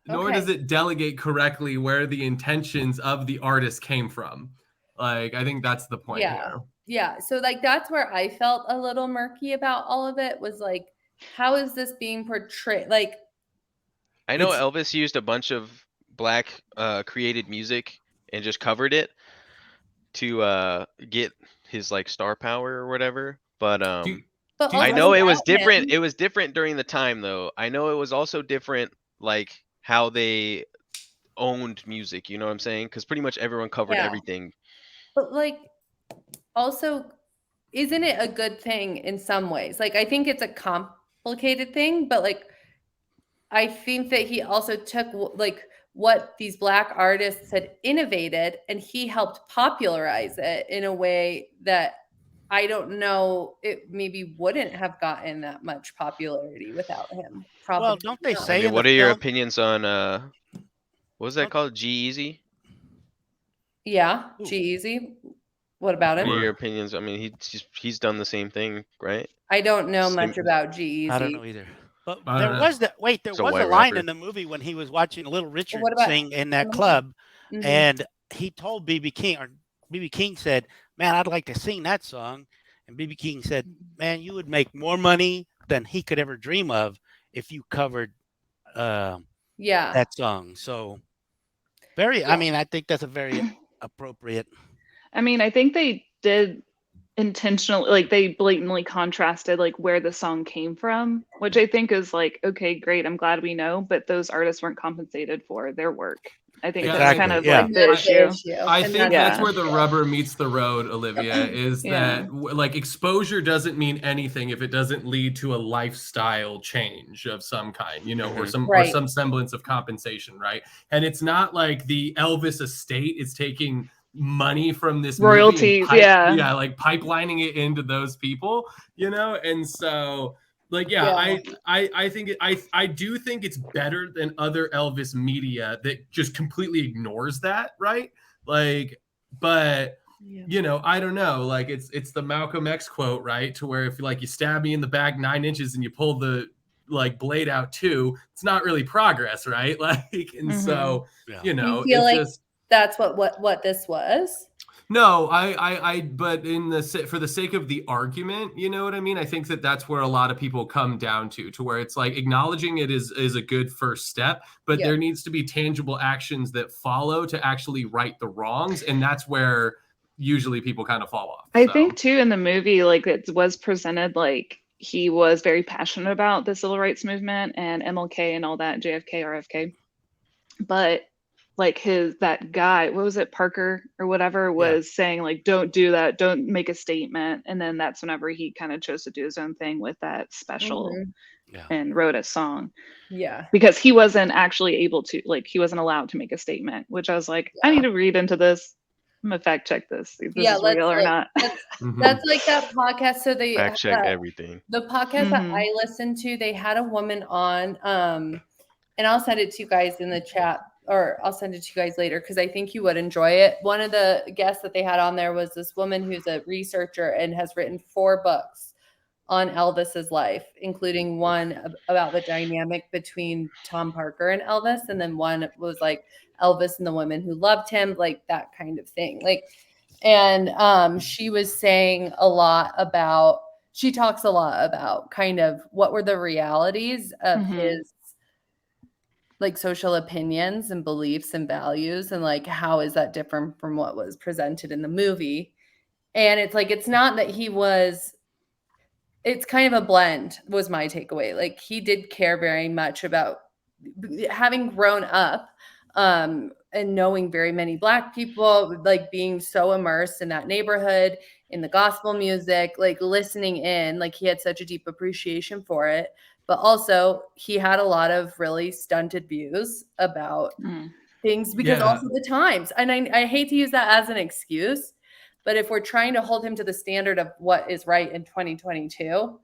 Nor Okay. does it delegate correctly where the intentions of the artist came from. Like, I think that's the point Yeah. here. yeah, so like that's where I felt a little murky about all of it, was like, how is this being portrayed? Like, I know It's- Elvis used a bunch of black created music and just covered it to get his like star power or whatever. But Do- but Do you I also know it was without him- different. It was different during the time though. I know it was also different like how they owned music, you know what I'm saying? Because pretty much everyone covered Yeah. everything. But like, also, isn't it a good thing in some ways? Like, I think it's a complicated thing, but like, I think that he also took like what these black artists had innovated and he helped popularize it in a way that I don't know, it maybe wouldn't have gotten that much popularity without him. Probably. Well, don't they not. say Okay, in what the are your film- opinions on what was that Don't- called? G-Eazy? Yeah, Ooh. G-Eazy. What about What him? are your opinions? I mean, he's done the same thing, right? I don't know Sim- much about G-Eazy. I don't know either. But I there don't know. was there He's a was a white line rapper. in the movie when he was watching Little Richard what about sing in that some of the- club, Mhm. and he told BB King, or BB King said, "Man, I'd like to sing that song," and BB King said, "Man, you would make more money than he could ever dream of if you covered Yeah. that song." So, I mean, I think that's a very appropriate. I mean, I think they did intentionally, like they blatantly contrasted like where the song came from, which I think is like, okay, great, I'm glad we know, but those artists weren't compensated for their work. I think that's Exactly, kind of yeah. like the issue. I And think that's that's where the the rubber meets the road, Olivia, is Yeah. that like exposure doesn't mean anything if it doesn't lead to a lifestyle change of some kind, you know, or Mhm. Right. some semblance of compensation, right? And it's not like the Elvis estate is taking money from this movie and Royalties, yeah. like pipelining it into those people, you know? And so like Yeah. I think I do think it's better than other Elvis media that just completely ignores that, right? Like, but Yeah. you know, I don't know. Like it's the Malcolm X quote, right? To where if like you stab me in the back 9 inches and you pull the like blade out too, it's not really progress, right? Like, and so Yeah. you Do know, you feel it's like just that's what this was? no, but in the for the sake of the argument, you know what I mean? I think that that's where a lot of people come down to where it's like acknowledging it is a good first step, but Yeah. there needs to be tangible actions that follow to actually right the wrongs, and that's where usually people kind of fall off. I So, think too in the movie, like it was presented like he was very passionate about the civil rights movement and MLK and all that, JFK, RFK. But like that guy, what was it, Parker or whatever, was saying like, don't do that, don't make a statement. And then that's whenever he kind of chose to do his own thing with that special Mhm. Yeah. and wrote a song Yeah. because he wasn't actually able to, like, he wasn't allowed to make a statement, which I was like, I need to read into this. I'm gonna fact check this, see if this Yeah, is real or not. That's like that podcast. So they Fact check everything. the podcast that Mhm. I listened to, they had a woman on, and I'll send it to you guys in the chat, or I'll send it to you guys later because I think you would enjoy it. One of the guests that they had on there was this woman who's a researcher and has written 4 books on Elvis's life, including one about the dynamic between Tom Parker and Elvis, and then one was like Elvis and the women who loved him, like that kind of thing. Like, and she was saying a lot about, she talks a lot about kind of what were the realities of Mhm. his like social opinions and beliefs and values, and like how is that different from what was presented in the movie. And it's like it's not that he was, it's kind of a blend was my takeaway. Like he did care very much about having grown up and knowing very many Black people, like being so immersed in that neighborhood, in the gospel music, like listening in, like he had such a deep appreciation for it. But also he had a lot of really stunted views about Mm. things because Yeah. also the times. And I hate to use that as an excuse, but if we're trying to hold him to the standard of what is right in 2022,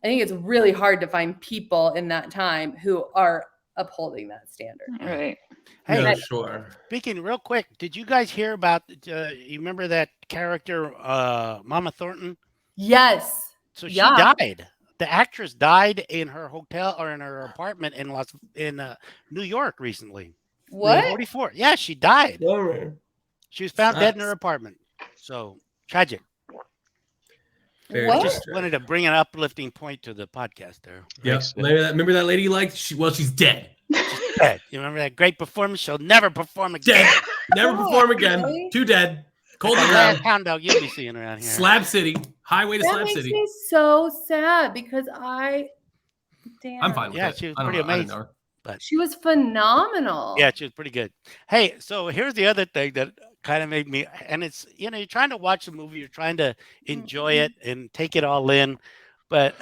I think it's really hard to find people in that time who are upholding that standard. Right. Hey, no, sure. speaking real quick, did you guys hear about? You remember that character, Mama Thornton? Yes. So she Yeah. died. The actress died in her hotel or in her apartment in New York recently. What? 44. Yeah, she died. Bummer. She was found dead in her Sucks. apartment. So tragic. Very What? Just wanted to bring an uplifting point to the podcast there. Yep. Makes sense. Remember that lady you liked? She's dead. Dead. You remember that great performance? She'll never perform again. Dead. Never Oh, perform again. really? Too dead. Cold That's and the last ground. hound dog you'll be seeing around here. Slab City. Highway to That Slab makes City. me so sad because damn. I'm fine with Yeah, it. she was I don't pretty know. I didn't amazing. know her. She was phenomenal. Yeah, she was pretty good. Hey, so here's the other thing that kind of made me, and it's, you know, you're trying to watch the movie, you're trying to enjoy it and take it all in, but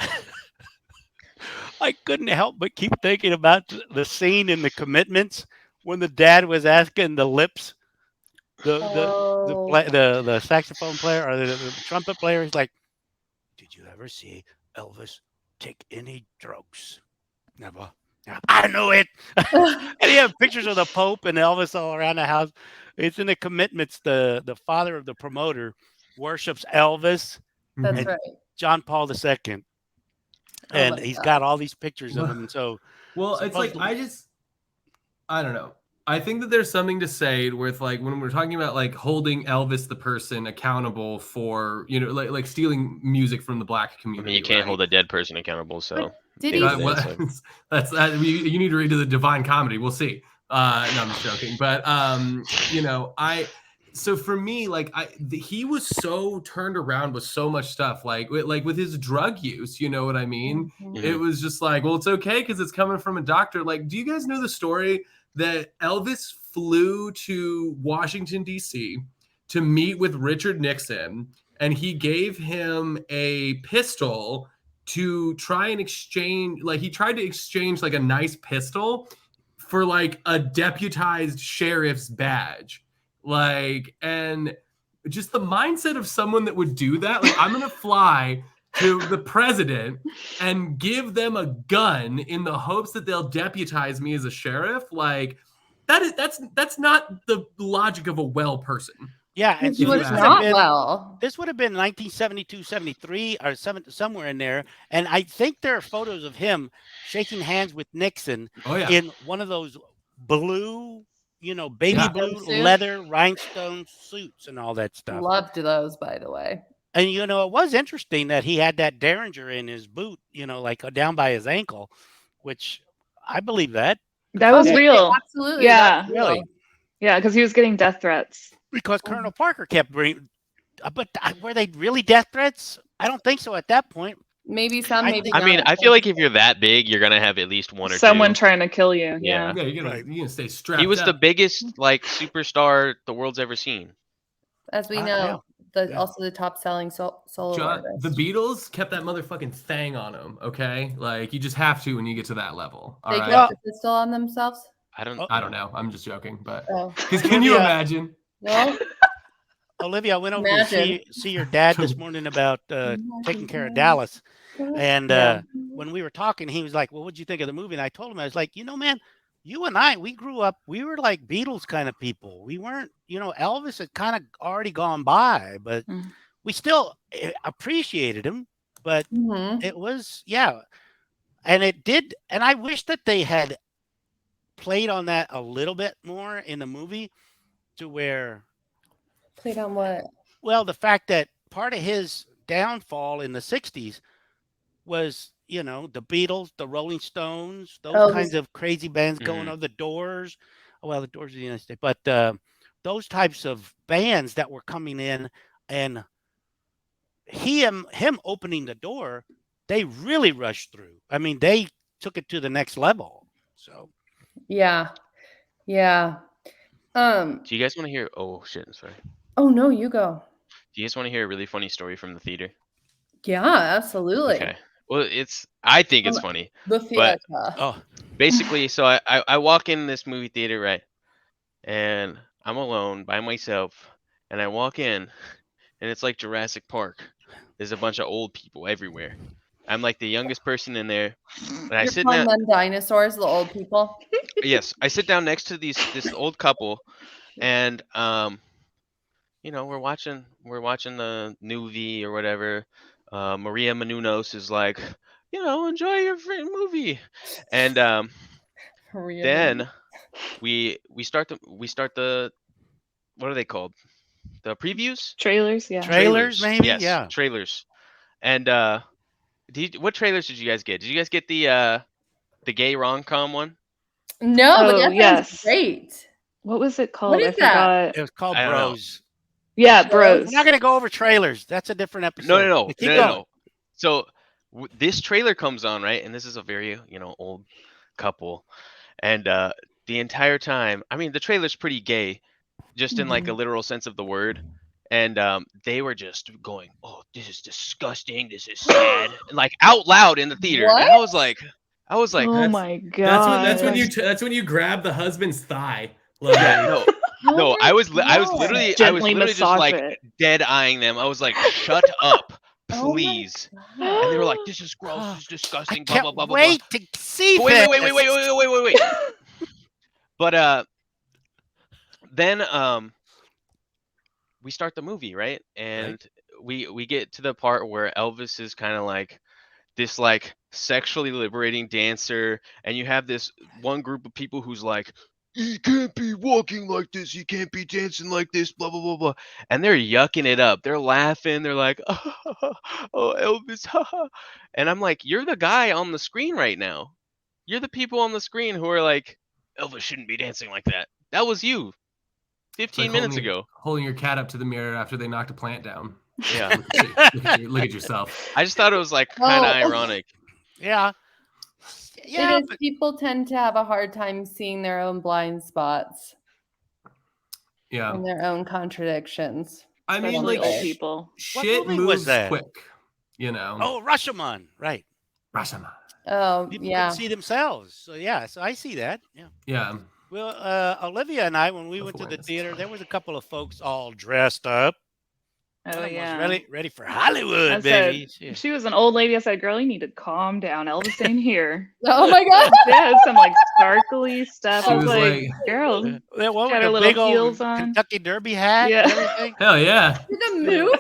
I couldn't help but keep thinking about the scene in The Commitments when the dad was asking the Lips, the saxophone player or the trumpet player. He's like, "Did you ever see Elvis take any drugs?" Never. I know it. And he had pictures of the Pope and Elvis all around the house. It's in The Commitments. The father of the promoter worships Elvis, That's and right. John Paul II. Oh And my he's God. got all these pictures of him. And so, Well, it's like supposedly- I don't know. I think that there's something to say with like when we're talking about like holding Elvis the person accountable for, you know, like stealing music from the Black I community. mean, you can't right? hold a dead person accountable. So Did David he? That- said well, so. that's that. You need to read the Divine Comedy. We'll see. No, I'm just joking. But you know, so for me, like he was so turned around with so much stuff, like with his drug use. You know what I mean? Mhm. It was just like, well, it's okay because it's coming from a doctor. Like, do you guys know the story that Elvis flew to Washington, D.C. to meet with Richard Nixon, and he gave him a pistol to try and exchange, like he tried to exchange like a nice pistol for like a deputized sheriff's badge. Like, and just the mindset of someone that would do that, like I'm gonna fly to the president and give them a gun in the hopes that they'll deputize me as a sheriff. Like that's not the logic of a well person. Yeah, and He so was this would have not been well. this would have been 1972, 73, or somewhere in there. And I think there are photos of him shaking hands with Nixon Oh yeah. in one of those blue, baby Yeah. blue Suit. leather rhinestone suits and all that stuff. Loved those, by the way. And it was interesting that he had that Derringer in his boot, like down by his ankle, which I believe that. That was Yeah. real. Absolutely. Yeah. that's real. Really. Yeah, because he was getting death threats. Because Colonel Parker kept bringing, but were they really death threats? I don't think so at that point. Maybe some, I maybe think- I not. mean, I feel like if you're that big, you're gonna have at least one or Someone two. trying to kill you. Yeah. Yeah. Yeah, Right. you're gonna stay strapped. He was the up. biggest like superstar the world's ever seen. As we Yeah. know, Yeah. also the top selling solo artist. The Beatles kept that motherfucking thing on him. Okay, like you just have to when you get to that level. All They right. kept the pistol on themselves. I don't. I don't know. I'm just joking, but Oh, because can you Yeah. imagine? well, Olivia, I went over to Imagine. see your dad this morning about taking care of Dallas. And Yeah. when we were talking, he was like, "Well, what'd you think of the movie?" And I told him, I was like, man, you and I, we grew up, we were like Beatles kind of people. We weren't, Elvis had kind of already gone by, but Mm. we still appreciated him. But Mhm. it was, yeah. And it did. And I wish that they had played on that a little bit more in the movie to where, Played on what? well, the fact that part of his downfall in the 60s was, the Beatles, the Rolling Stones, those Oh, kinds of crazy bands going Mhm. on, the Doors. Well, the Doors of the United States, but those types of bands that were coming in, and him opening the door, they really rushed through. I mean, they took it to the next level. So Yeah. Yeah. Do you guys want to hear? Oh shit! I'm sorry. Oh no, you go. Do you guys want to hear a really funny story from the theater? Yeah, absolutely. Okay. Well, I think it's Um, funny. The theater. oh, Basically, so I walk in this movie theater, right? And I'm alone by myself, and I walk in, and it's like Jurassic Park. There's a bunch of old people everywhere. I'm like the youngest person in there, and I You're sit calling down. them dinosaurs, the old people. Yes, I sit down next to this old couple, and we're watching the movie or whatever. Maria Menounos is like, enjoy your movie, and Really? then we start the what are they called? The previews? Trailers. Yeah. Trailers, maybe? Yes, Yeah. trailers. And what trailers did you guys get? Did you guys get the gay rom-com one? No, but Oh, that sounds yes. great. What was it called? is I that? forgot. It was called I don't know. Bros. Yeah, Bros. Bros. We're not going to go over trailers. That's a different episode. No. But keep going. So this trailer comes on, right? And this is a very, old couple. And the entire time, I mean, the trailer's pretty gay, just in like a literal sense of the word. And they were just going, "Oh, this is disgusting. This is sad," and like out loud in the theater. And I was like, Oh That's- my god. That's when you grab the husband's thigh. Like, "Yeah, no, I was literally Gently just massage like it. dead eyeing them. I was like, "Shut up, Oh my please." God. And they were like, "This is gross. This is I disgusting." Blah can't blah blah blah. wait to see But wait. this. But then we start the movie, right? And we get to the part where Elvis is kind of like this like sexually liberating dancer, and you have this one group of people who's like, "He can't be walking like this, he can't be dancing like this, blah blah blah blah," and they're yucking it up, they're laughing, they're like, "Oh, Elvis," and I'm like, you're the guy on the screen right now, you're the people on the screen who are like, Elvis shouldn't be dancing like that. That was you it's 15 like minutes holding- ago. holding your cat up to the mirror after they knocked a plant down. Yeah. Look at yourself. I just thought it was like kind of Well- ironic. Yeah. Yeah. It is. People tend to have a hard time seeing their own blind spots. Yeah. And their own contradictions. I mean, Especially like, old people. shit movie was moves that? quick, you know. Oh, Rashomon, right? Rashomon. Oh, People yeah. couldn't see themselves. So yeah, so I see that. Yeah. Yeah. Well, Olivia and I, when we went to the Self-awareness is theater, fun. there was a couple of folks all dressed up. Oh One of 'em yeah. was ready for Hollywood, I said, baby. Yeah. she was an old lady. I said, girl, you need to calm down. Elvis ain't here. Oh my god. Yeah, some like sparkly stuff. She I was was like, like, girl, That one got with her the little big old heels on. Kentucky Derby hat Yeah. and everything. hell yeah. The movie?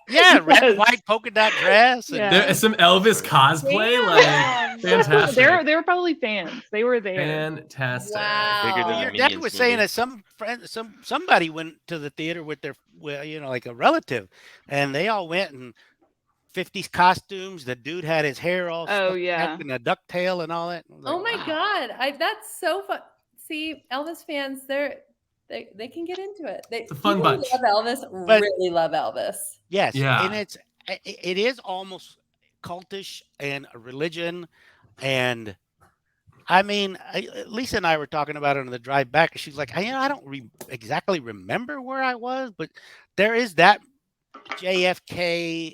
Yeah, red, Yes. white polka dot dress. And, Yeah. There some Elvis cosplay, Damn. like fantastic. They were probably fans. They were there. Fantastic. Bigger than Well, the your Wow. dad Minions was saying movie. that somebody went to the theater with their, like a relative, and they all went in 50s costumes. The dude had his hair all Oh, stuck yeah. back in a ducktail and all that. I was Oh like, my wow. god. That's so fun. See, Elvis fans, they can get into it. It's a fun people who bunch. love Elvis But- really love Elvis. Yes, Yeah. and it is almost cultish and a religion, and I mean, Lisa and I were talking about it on the drive back, and she's like, I don't exactly remember where I was, but there is that JFK,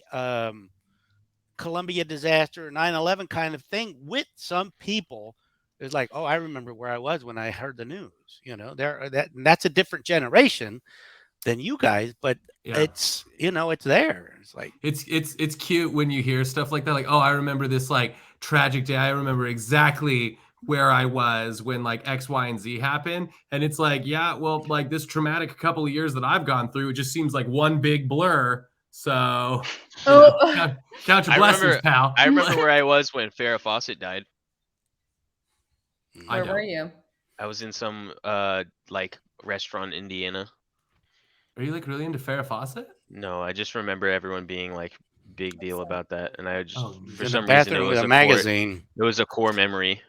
Columbia disaster, 9/11 kind of thing with some people. It's like, oh, I remember where I was when I heard the news. You know, that's a different generation than you guys, but Yeah. it's it's there. It's like It's cute when you hear stuff like that. Like, oh, I remember this like tragic day. I remember exactly where I was when like X, Y, and Z happened. And it's like, yeah, well, like this traumatic couple of years that I've gone through, it just seems like one big blur. So Oh. count your I blessings, remember- pal. I remember where I was when Farrah Fawcett died. I Where were don't. you? I was in some like restaurant in Indiana. Are you like really into Farrah Fawcett? No, I just remember everyone being like big deal about that, and I just Oh, for in some the reason it bathroom was with a a core, magazine. it was a core memory.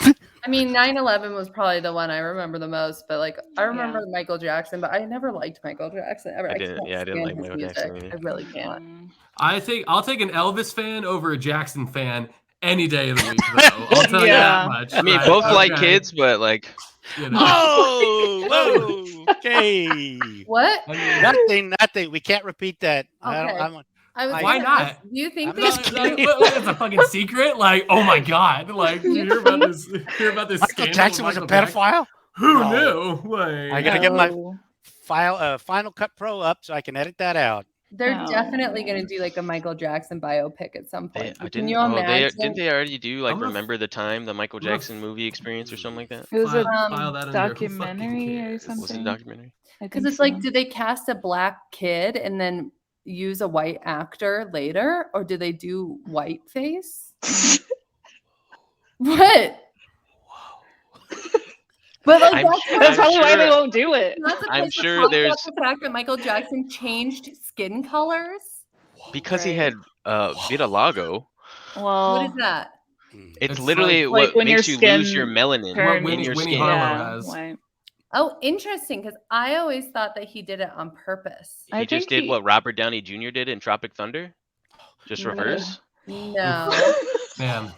I mean, 9/11 was probably the one I remember the most, but like I remember Yeah. Michael Jackson, but I never liked Michael Jackson ever. I I didn't- can't yeah, I didn't stand like his Michael music. Jackson either. I really can't. I'll take an Elvis fan over a Jackson fan any day of the week, though. I'll tell you Yeah. that much. I mean, Right, both like okay. kids, but like You know. Oh, whoa, okay. What? I mean, Nothing. We can't repeat that. Okay. I was Why gonna not? ask, do you think I'm they just do- kidding. It's a fucking secret. Like, oh my god! Like, you hear about this? Hear about this? Michael scandal Jackson with was a Michael Jackson? pedophile. Who No. knew? Like, I gotta get my Oh. Final Cut Pro up so I can edit that out. They're Oh. definitely gonna do like a Michael Jackson biopic at some they, point. I Can didn't. you Oh, imagine? didn't they already do like I'm gonna f- remember the time, the Michael I'm gonna Jackson movie experience or something like that? It was a file that under who fucking documentary or cares? Was it a something. documentary? I Because think it's like, so. do they cast a black kid and then use a white actor later, or do they do whiteface? What? But like I'm that's, sure- That's I'm probably why they sure- won't do it. not supposed I'm to sure talk about there's- the fact that Michael Jackson changed skin colors. Because he Right. had vitiligo. Well, What is that? It's It's literally like what when your makes you lose your skin melanin What in Winnie- your Winnie skin. Harlow yeah, has. white. Oh, interesting. Because I always thought that he did it on purpose. I He just think did what Robert Downey Jr. did in Tropic Thunder. Just No. reverse. No. Man,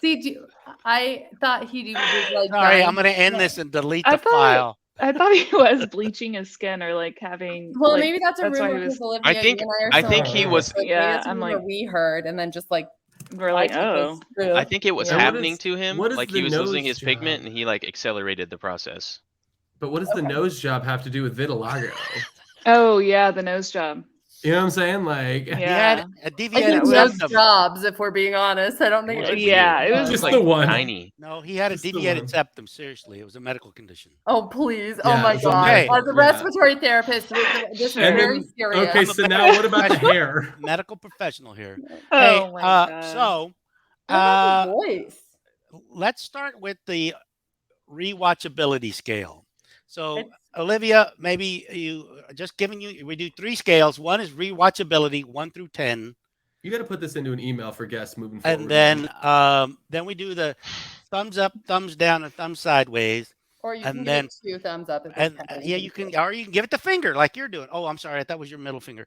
See, I thought he was like. Sorry, dying- I'm gonna end this and delete I the thought- file. I thought he was bleaching his skin or like having. Well, like, maybe that's a why rumor he because was. Olivia, I think- you and I are I so think he into was- it. Maybe Yeah, that's a I'm rumor like- we heard, and then just like We're like, I took oh, this through. I think it was Yeah. What happening is- to him. what is Like the he was losing nose his pigment, job? and he like accelerated the process. but what does the nose job have to do with vitiligo? oh yeah, the nose job. You know what I'm saying? Like, Yeah. He had a I deviated think was- those septum. jobs, if we're being honest, I don't think. It was Yeah, weird. it was Just like the one. tiny. No, he had a Just the deviated one. septum. Seriously, it was a medical condition. Oh please! Yeah, oh my it's a god! medical- As a yeah. respiratory therapist, this is And very then- serious. okay, I'm a so now what about the hair? Medical professional here. Oh Hey, my god. so What about uh, his voice? let's start with the rewatchability scale. So, It's- Olivia, maybe we do 3 scales. One is rewatchability, 1 through 10. You got to put this into an email for guests moving forward. And then we do the thumbs up, thumbs down, and thumbs sideways. Or you and can then- give it 2 thumbs up. If it's And happening. yeah, you can, or you can give it the finger like you're doing. Oh, I'm sorry, that was your middle finger.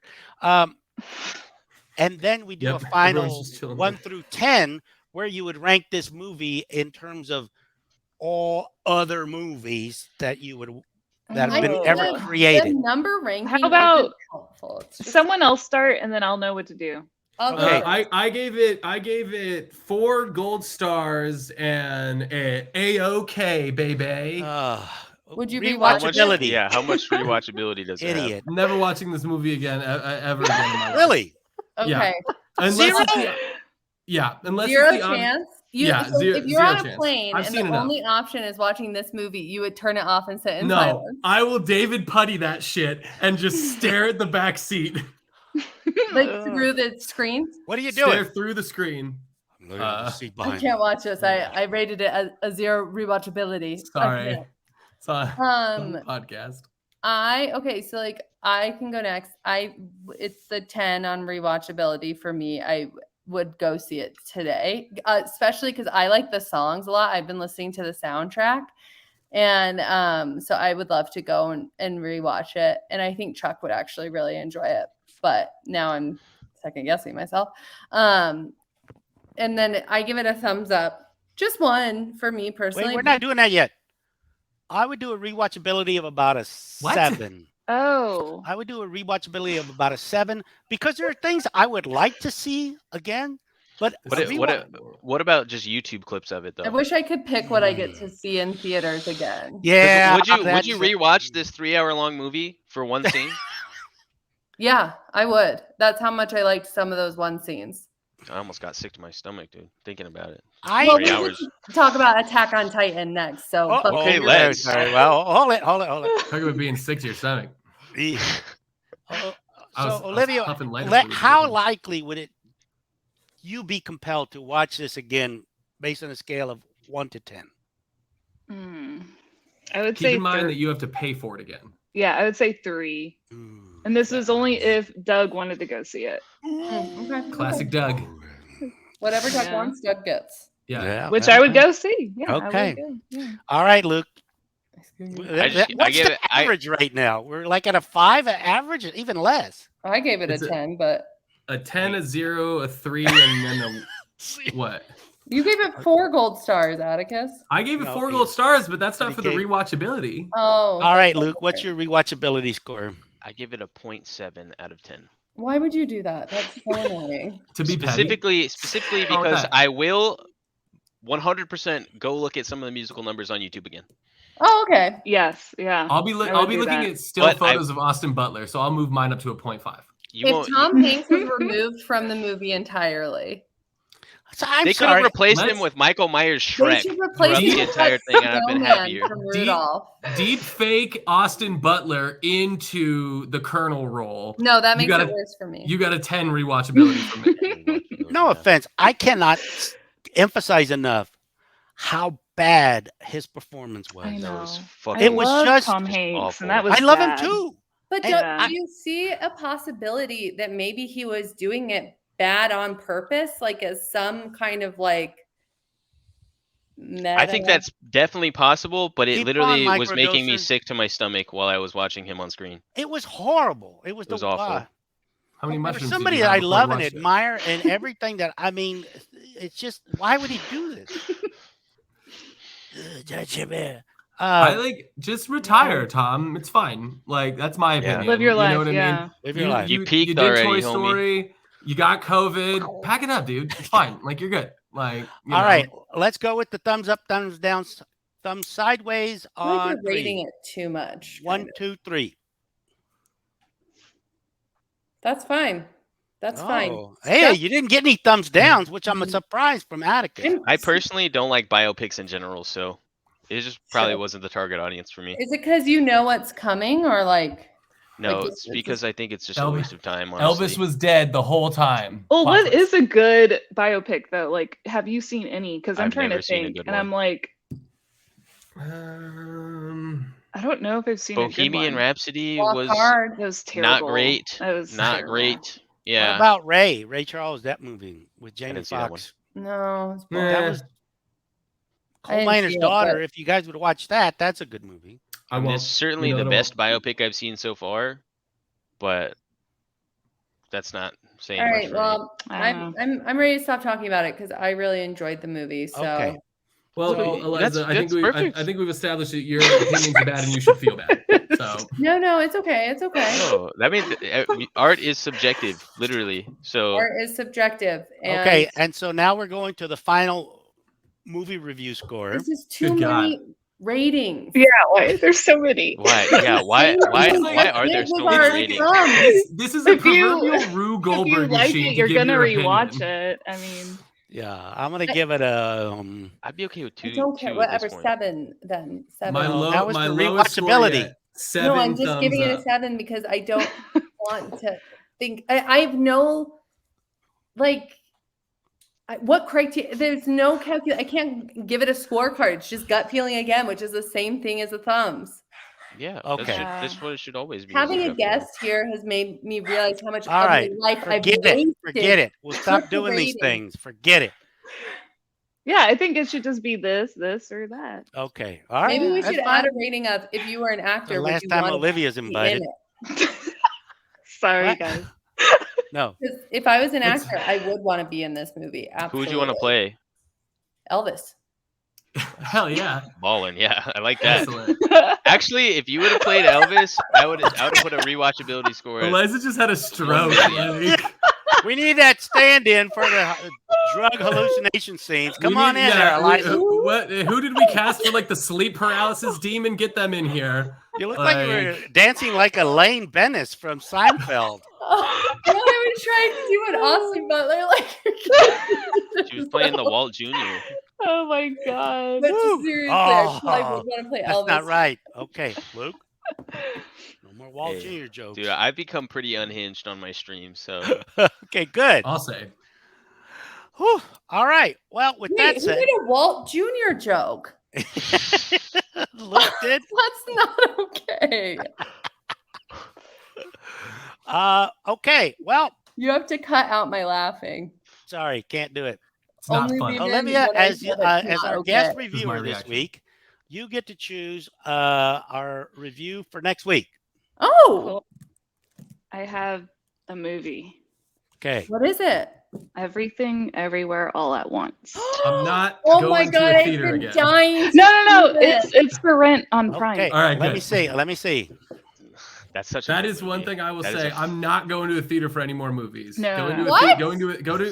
And then we do Yep, a final everyone's just chilling 1 there. through 10, where you would rank this movie in terms of all other movies that you would that have been Oh. ever The created. number ranking How about isn't helpful. It's just, Someone else start, and then I'll know what to do. I'll go Okay. first. I gave it 4 gold stars and a-okay, baby. Would you rewatch it? rewatchability? Yeah, how much rewatchability does it have? Idiot. Never watching this movie again ever again in my life. Really? Yeah. Okay. Unless Zero? it's the, yeah, unless Zero it's the chance. yeah, So zero- if you're zero on a chance. plane I've and seen the enough. only option is watching this movie, you would turn it off and sit in No, silence. I will David Putty that shit and just stare at the back seat. Like through the screens. What are you Stare doing? through the screen. I'm looking at the seat I behind can't me. watch this. I rated it as a 0 rewatchability. I Sorry. can't. It's on podcast. Okay, so like I can go next. It's the 10 on rewatchability for me. I would go see it today, especially because I like the songs a lot. I've been listening to the soundtrack, and so I would love to go and rewatch it. And I think Chuck would actually really enjoy it. But now I'm second guessing myself. And then I give it a thumbs up, just one for me personally. Wait, we're not doing that yet. I would do a rewatchability of about a What? 7. Oh. I would do a rewatchability of about a 7 because there are things I would like to see again, but What about just YouTube clips of it though? I wish I could pick what I get to see in theaters again. yeah. Would you that's- rewatch this 3-hour-long movie for one scene? Yeah, I would. That's how much I liked some of those one scenes. I almost got sick to my stomach, dude, thinking about it. Well, 3 we hours. could talk about Attack on Titan next. So, but okay, we'll- let's. Sorry. Well, hold it. Talk about being sick to your stomach. So I was Olivia, huffing lighter fluid how or something. likely would you be compelled to watch this again based on a scale of 1 to 10? I would Keep say in mind thir- that you have to pay for it again. Yeah, I would say 3. And this is only if Doug wanted to go see it, Okay. Classic Doug. Whatever Doug Yeah. wants, Doug gets. Yeah. which I would go see. Yeah, Okay. I would go. Yeah. All right, Luke. I What's give the it- average right now? We're like at a 5 average, even less. I gave it a It's a- 10, but A 10, a 0, a 3, and then a what? you gave it 4 gold stars, Atticus. I gave it No, 4 he- gold stars, but that's not for the he gave- rewatchability. Oh. All right, Luke. What's your rewatchability score? I give it a 0.7 out of 10. Why would you do that? That's so annoying. To be petty. Specifically How about because that? I will 100% go look at some of the musical numbers on YouTube again. Oh, okay. Yes. Yeah. I'll be I would looking do that. at still But photos of Austin Butler, so I'll move mine up to a 0.5. You If won't. Tom Hanks was removed from the movie entirely, So I'm They could sorry. have replaced Let's- him with Michael Myers they Shrek should replace throughout him the with entire that thing, and I've been snowman happier. from Rudolph. Deep fake Austin Butler into the Colonel role. No, that You makes gotta- it worse for me. You got a 10 rewatchability from me. No offense. I cannot emphasize enough how bad his performance was. I That know. was I fucking. It was love just Tom Hanks, awful. and that was I love bad. him too. But Yeah. do you see a possibility that maybe he was doing it bad on purpose, like as some kind of like meta? I think that's definitely possible, but it Keep literally on, was making me microdosers. sick to my stomach while I was watching him on screen. It was horrible. It was, It was the awful. How many For mushrooms did somebody you that have I before you love and watched it? admire and everything that I mean, it's just why would he do this? I like just retire, Tom. It's fine. Like that's my Yeah. opinion. Live your You life. know what I Yeah. mean? Live your life. You peaked did already, Toy homie. Story. You got COVID. Pack it up, dude. It's fine. Like you're good. Like you All know. right, let's go with the thumbs up, thumbs down, thumbs sideways I feel like on you're rating 3. it too much. 1, kind of. 2, 3. That's fine. That's fine. Oh, hey, you didn't get any thumbs downs, which I'm surprised from Atticus. I'm- I personally don't like biopics in general, so it just probably Sure. wasn't the target audience for me. Is it because you know what's coming, or like? No, like, it's because I think it's just a Elvis- waste of time. Honestly. Elvis was dead the whole time. Well, Plot what twist. is a good biopic though? Like, have you seen any? Because I'm I've trying to never seen a think, good and I'm one. like, Um, I don't know if I've seen a Bohemian good one. Rhapsody Walk was hard. That was terrible. not great. That was Not terrible. great. What Yeah. about Ray? Ray Charles, that movie with Jamie didn't see that one. Foxx. No. it's Nah. That was I Coal didn't Miner's see it, Daughter. but- If you guys would watch that, that's a good movie. I won't. It's certainly You know the what I best biopic I've seen so far, but that's not saying All much right. for Well, I don't I'm ready to stop talking about it because I really enjoyed the movie. So Okay. Well, So, Eliza, I think that's perfect. I think we've established that your opinions are bad and you should feel bad. So No, it's okay. It's okay. Oh, that means art is subjective, literally. So Art is subjective. And Okay, and so now we're going to the final movie review score. this is too Good God. many ratings. Yeah, why? There's so many. why? Yeah, why are there so many ratings? this is a If you- proverbial Rue If you Goldberg like machine. it, to you're give gonna your rewatch opinion. it. I mean, Yeah, I'm gonna give it a. I'd be okay with I two. don't care. Two at Whatever. this point. 7 then. 7. My No, that was my for lowest score rewatchability. yet. 7 No, I'm just thumbs giving it up. a 7 because I don't want to think. I have no, like, what criteria? There's no calculation. I can't give it a scorecard. It's just gut feeling again, which is the same thing as the thumbs. Yeah. Okay. That's what it should always be. Having a gut feeling. guest here has made me realize how much All of right, my life I've forget it. wasted. Forget it. We'll stop What's the doing these rating? things. Forget it. yeah, I think it should just be this, or that. Okay. All right. Maybe we that's should fine. add a rating of if you were an actor. The would last you time want to Olivia's be in invited. it? Sorry, What? guys. No. 'Cause if I was an Let's- actor, I would want to be in this movie. Absolutely. Who would you want to play? Elvis. Hell yeah. Ballin'. Yeah, I like that. Excellent. Actually, if you would have played Elvis, I would have put a rewatchability score. At, Eliza just had a stroke. Like, We need that stand-in for the drug hallucination scenes. Come we on need- in there, Eliza. Who did we cast for like the sleep paralysis demon? Get them in here. You look like you were dancing like Elaine Bennis from Seinfeld. Oh, I was trying to do an Austin Butler like. she was playing the Walt Jr. Oh my god. But Woo. seriously, I probably Oh, would want to play That's Elvis. not right. Okay, Luke. No more Walt Hey, Jr. jokes. Dude, I've become pretty unhinged on my stream, so Okay, good. I'll say. Whew. All right. Well, with Wait, that who said, made a Walt Jr. joke? Luke did. That's not okay. Okay. Well, You have to cut out my laughing. sorry, can't do it. It's not Only fun. leave it Olivia, when I as said it's as not our okay. guest my reviewer this reaction. week, you get to choose our review for next week. Oh, I have a movie. Okay. what is it? Everything, Everywhere, All at Once. I'm not Oh going my to god, a I've theater been again. dying. to No. see this. It's for rent on Prime. Okay. All right, Let good. me see. Let me see. that's such. That a is good one movie. thing I will That is say. a- I'm not going to a theater for any more movies. No. Going to a What?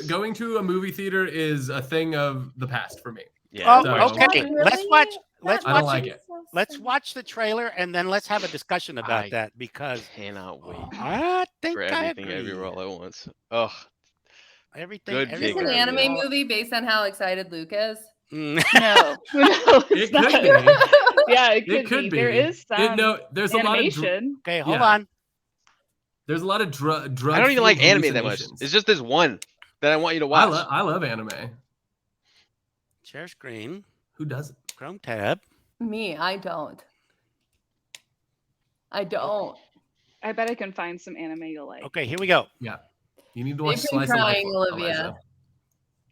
going to a movie theater is a thing of the past for me. Yeah. Oh, So- okay. Really? Let's watch. Let's I don't watch. like it. Let's watch the trailer and then let's have a discussion about I- that because Cannot wait I think for I everything, agree. everywhere, all at once. Oh, Everything. Good Is this pick, an everywhere, anime all- movie based on how excited Luke is? Mm. No, It it's not. could be. Yeah, it It could be. There is some There's a lot of animation. Okay, hold Yeah. on. there's a lot of drug. I don't even like anime that much. hallucinations. It's just this one that I want you to I, watch. I love anime. Share screen. Who doesn't? Chrome tab. Me, I don't. I don't. I bet I can find some anime you'll like. Okay, here we go. You need to watch They've been Slice of Life. trying, Olivia. Eliza.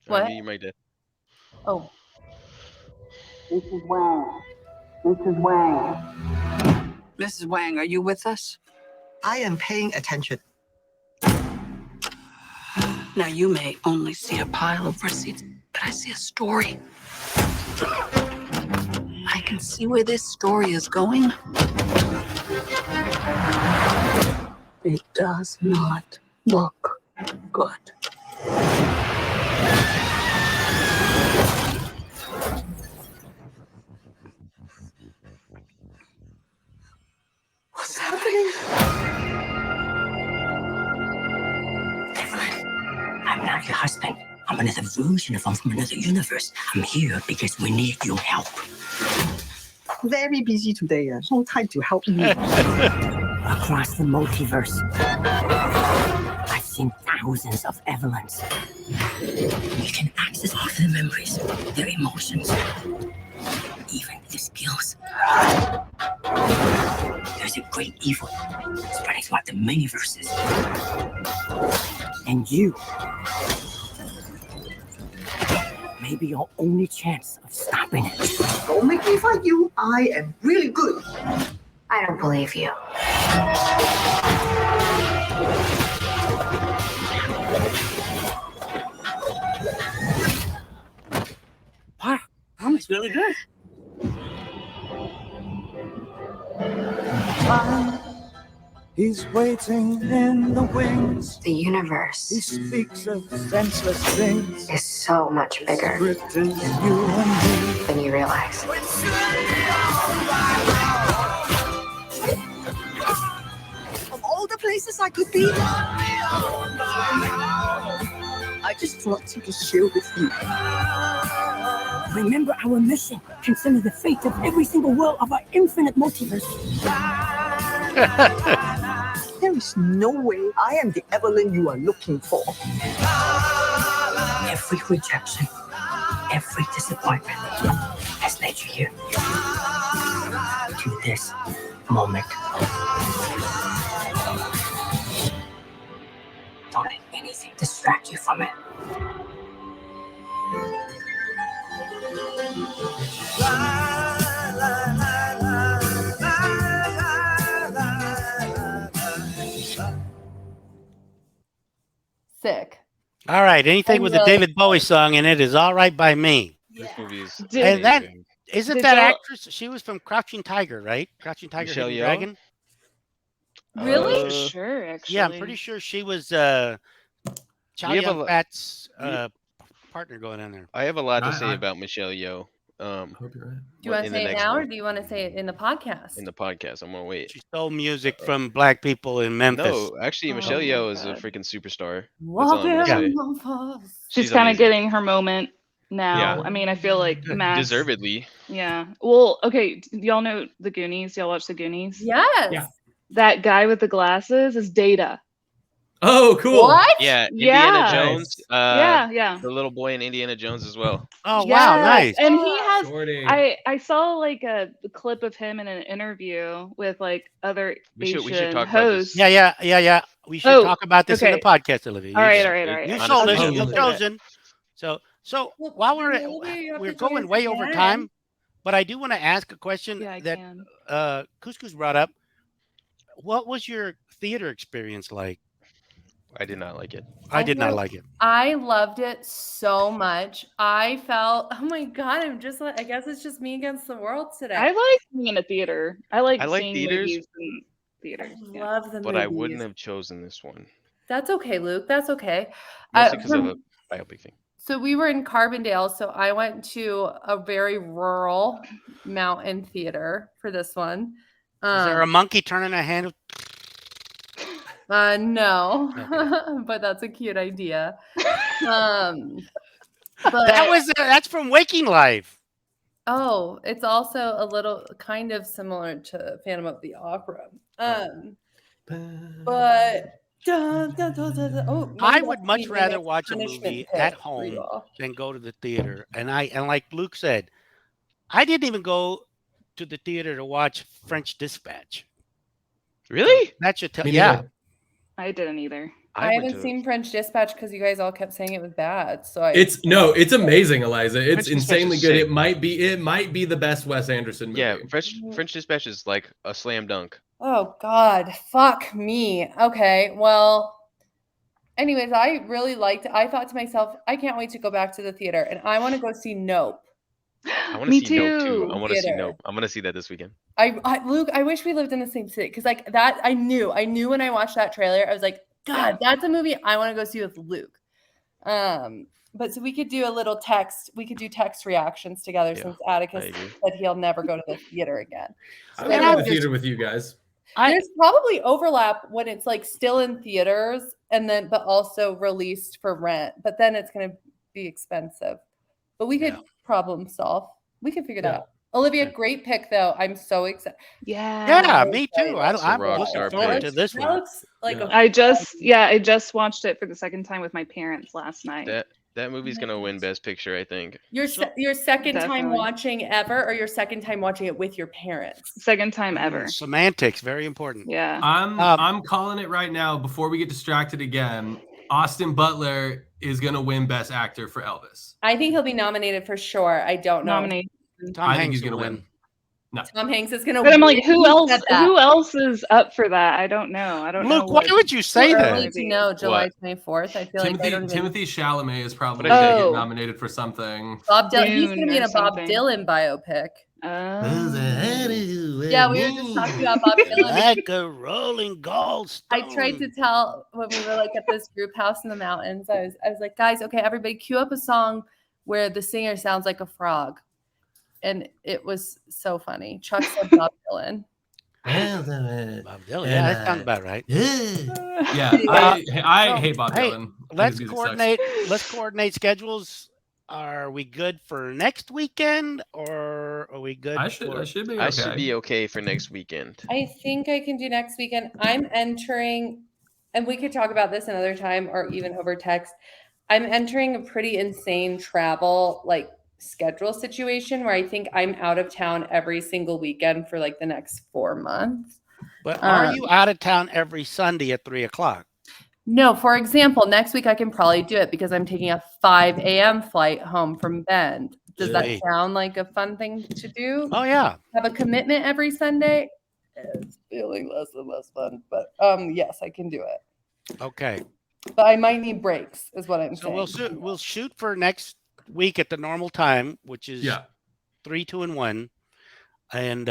Sorry, What? You might do. Oh, Mrs. Wang. Mrs. Wang. Mrs. Wang, are you with us? I am paying attention. Now, you may only see a pile of receipts, but I see a story. I can see where this story is going. It does not look good. What's happening? Evelyn, I'm not your husband. I'm another version of him from another universe. I'm here because we need your help. Very busy today. No time to help you. Across the multiverse, I've seen thousands of Evelyns. You can access all their memories, their emotions, even their skills. There's a great evil spreading throughout the many-verses. And you may be your only chance of stopping it. Don't make me fight you. I am really good. I don't believe you. Wow, that was really good. He's waiting in the wings. The universe He speaks of senseless things. is so much bigger Written you and me. than you realize. Of all the places I could be, I just wanted to share with you. Remember our mission. Consider the fate of every single world of our infinite multiverse. There is no way I am the Evelyn you are looking for. Every rejection, every disappointment has led you here to this moment. Don't let anything distract you from it. Sick. All right, anything with a really David Bowie song in it is all right by me. This movie is And that amazing. isn't Did that y'all- actress? She was from Crouching Tiger, right? Crouching Tiger, Michelle Hidden Yeoh? Dragon. Really? Uh, Sure, actually. Yeah, I'm pretty sure she was Chow We have a Yun lo- Fat's partner going in there. I have a lot to say I about Michelle Yeoh. hope you're right. Do you want to in the say it next now, one. or do you want to say it in the podcast? In the podcast. I'm gonna wait. She stole music from black people in Memphis. No, actually, Oh Michelle my Yeoh is a God. freaking superstar. That's all Walking I'm gonna say. Memphis. She's kind of amazing. getting her moment now. Yeah. I mean, I feel like Max. Deservedly. Yeah. Well, okay. Y'all know the Goonies? Y'all watch the Goonies? Yes. Yeah. That guy with the glasses is Data. Oh, cool. What? Yeah, Yeah. Indiana Jones. Yeah. The little boy in Indiana Jones as well. Oh wow, Yes, nice. And he has. Shorty. I saw like a clip of him in an interview with like other We should Asian talk about this. hosts. Yeah. We should Oh, talk about this in the okay. podcast, Olivia. All right, You- all right, all right. You Honestly, sold it. we should You've look at it. chosen. So Well, while we're maybe you have we're to do going it way over again. time, but I do want to ask a question Yeah, I that can. Couscous brought up. What was your theater experience like? I did not like it. I I did not felt- like it. I loved it so much. I felt, oh my God, I'm just like, I guess it's just me against the world today. I like being in a theater. I like seeing theaters, movies in theaters. I Yeah. love the but movies. I wouldn't have chosen this one. That's okay, Luke. That's okay. Mostly because of for- a biopic thing. So we were in Carbondale, so I went to a very rural mountain theater for this one. Is there a monkey turning a handle? No, Okay. but that's a cute idea. But That's from Waking Life. oh, it's also a little kind of similar to Phantom of the Opera. But oh, I maybe would that's much my rather next watch a punishment movie pick at for home you all. than go to the theater. And like Luke said, I didn't even go to the theater to watch French Dispatch. Really? That should tell. Me Yeah, neither. I didn't either. I haven't seen French Dispatch because you guys all kept saying it was bad. So It's amazing, Eliza. It's French Dispatch insanely is good. sick. It might be the best Wes Anderson movie. Yeah, French Dispatch is like a slam dunk. oh God, fuck me. Okay, well, anyways, I really liked it. I thought to myself, I can't wait to go back to the theater, and I want to go see Nope. I want to Me see Nope too. too. I want to see Theater. Nope. I'm gonna see that this weekend. Luke, I wish we lived in the same city because like that, I knew when I watched that trailer, I was like, God, that's a movie I want to go see with Luke. But so we could do a little text. We could do text reactions together Yeah, since I Atticus agree. said he'll never go to the theater again. I So would And go I to the just- theater with you guys. there's probably overlap when it's like still in theaters and then but also released for rent. But then it's going to be expensive. But we could Yeah. problem solve. We can figure that Yeah. out. Olivia, Yeah. great pick though. I'm so excited. Yeah. yeah, I'm me excited. too. That's a I'm rock looking star forward pick. to this That one. looks like Yeah. a I just watched it for the second time with my parents last night. That movie's gonna win Best Picture, I think. your second time Definitely. watching ever, or your second time watching it with your parents. Second time ever. Semantics, very important. Yeah. I'm calling it right now before we get distracted again. Austin Butler is gonna win Best Actor for Elvis. I think he'll be nominated for sure. I don't know. Nominate. Tom I think Hanks he's gonna will win. No. Tom Hanks is gonna. But I'm like, win. who He else? said that. Who else is up for that? I don't know. I don't know. Luke, why would you say Too that? early to know. July 24th. I feel like I don't even. Timothy Chalamet is probably What is gonna it? get Oh. nominated for something. Bob Dylan. He's Dune gonna be in or a Bob something. Dylan biopic. Yeah, we were just talking about Bob Dylan. Like a rolling gallstone. I tried to tell when we were like at this group house in the mountains. I was like, guys, okay, everybody, cue up a song where the singer sounds like a frog, and it was so funny. Chuck said Bob Dylan. Bob Dylan. Yeah, that sounds about right. Yeah, I hate Bob Hey, Dylan. let's coordinate schedules. Are we good for next weekend, or are we good? I should be okay. I should be okay for next weekend. I think I can do next weekend. I'm entering, and we could talk about this another time or even over text. I'm entering a pretty insane travel like schedule situation where I think I'm out of town every single weekend for like the next 4 months. But are you out of town every Sunday at 3:00? No, for example, next week I can probably do it because I'm taking a 5 a.m. flight home from Bend. Does that sound like a fun thing to do? Oh yeah. Have a commitment every Sunday? It's feeling less and less fun, but yes, I can do it. Okay. But I might need breaks, is what I'm So saying. we'll shoot for next week at the normal time, which is 3, 2, and 1, and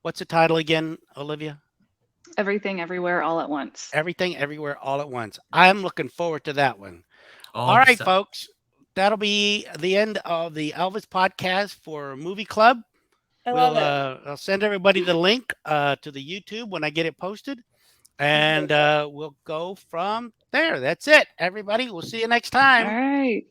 what's the title again, Olivia? Everything, Everywhere, All at Once. Everything, Everywhere, All at Once. I'm looking forward to that one. All right, folks. That'll be the end of the Elvis podcast for Movie Club. I love it. I'll send everybody the link to the YouTube when I get it posted. And we'll go from there. That's it, everybody. We'll see you next time. All right.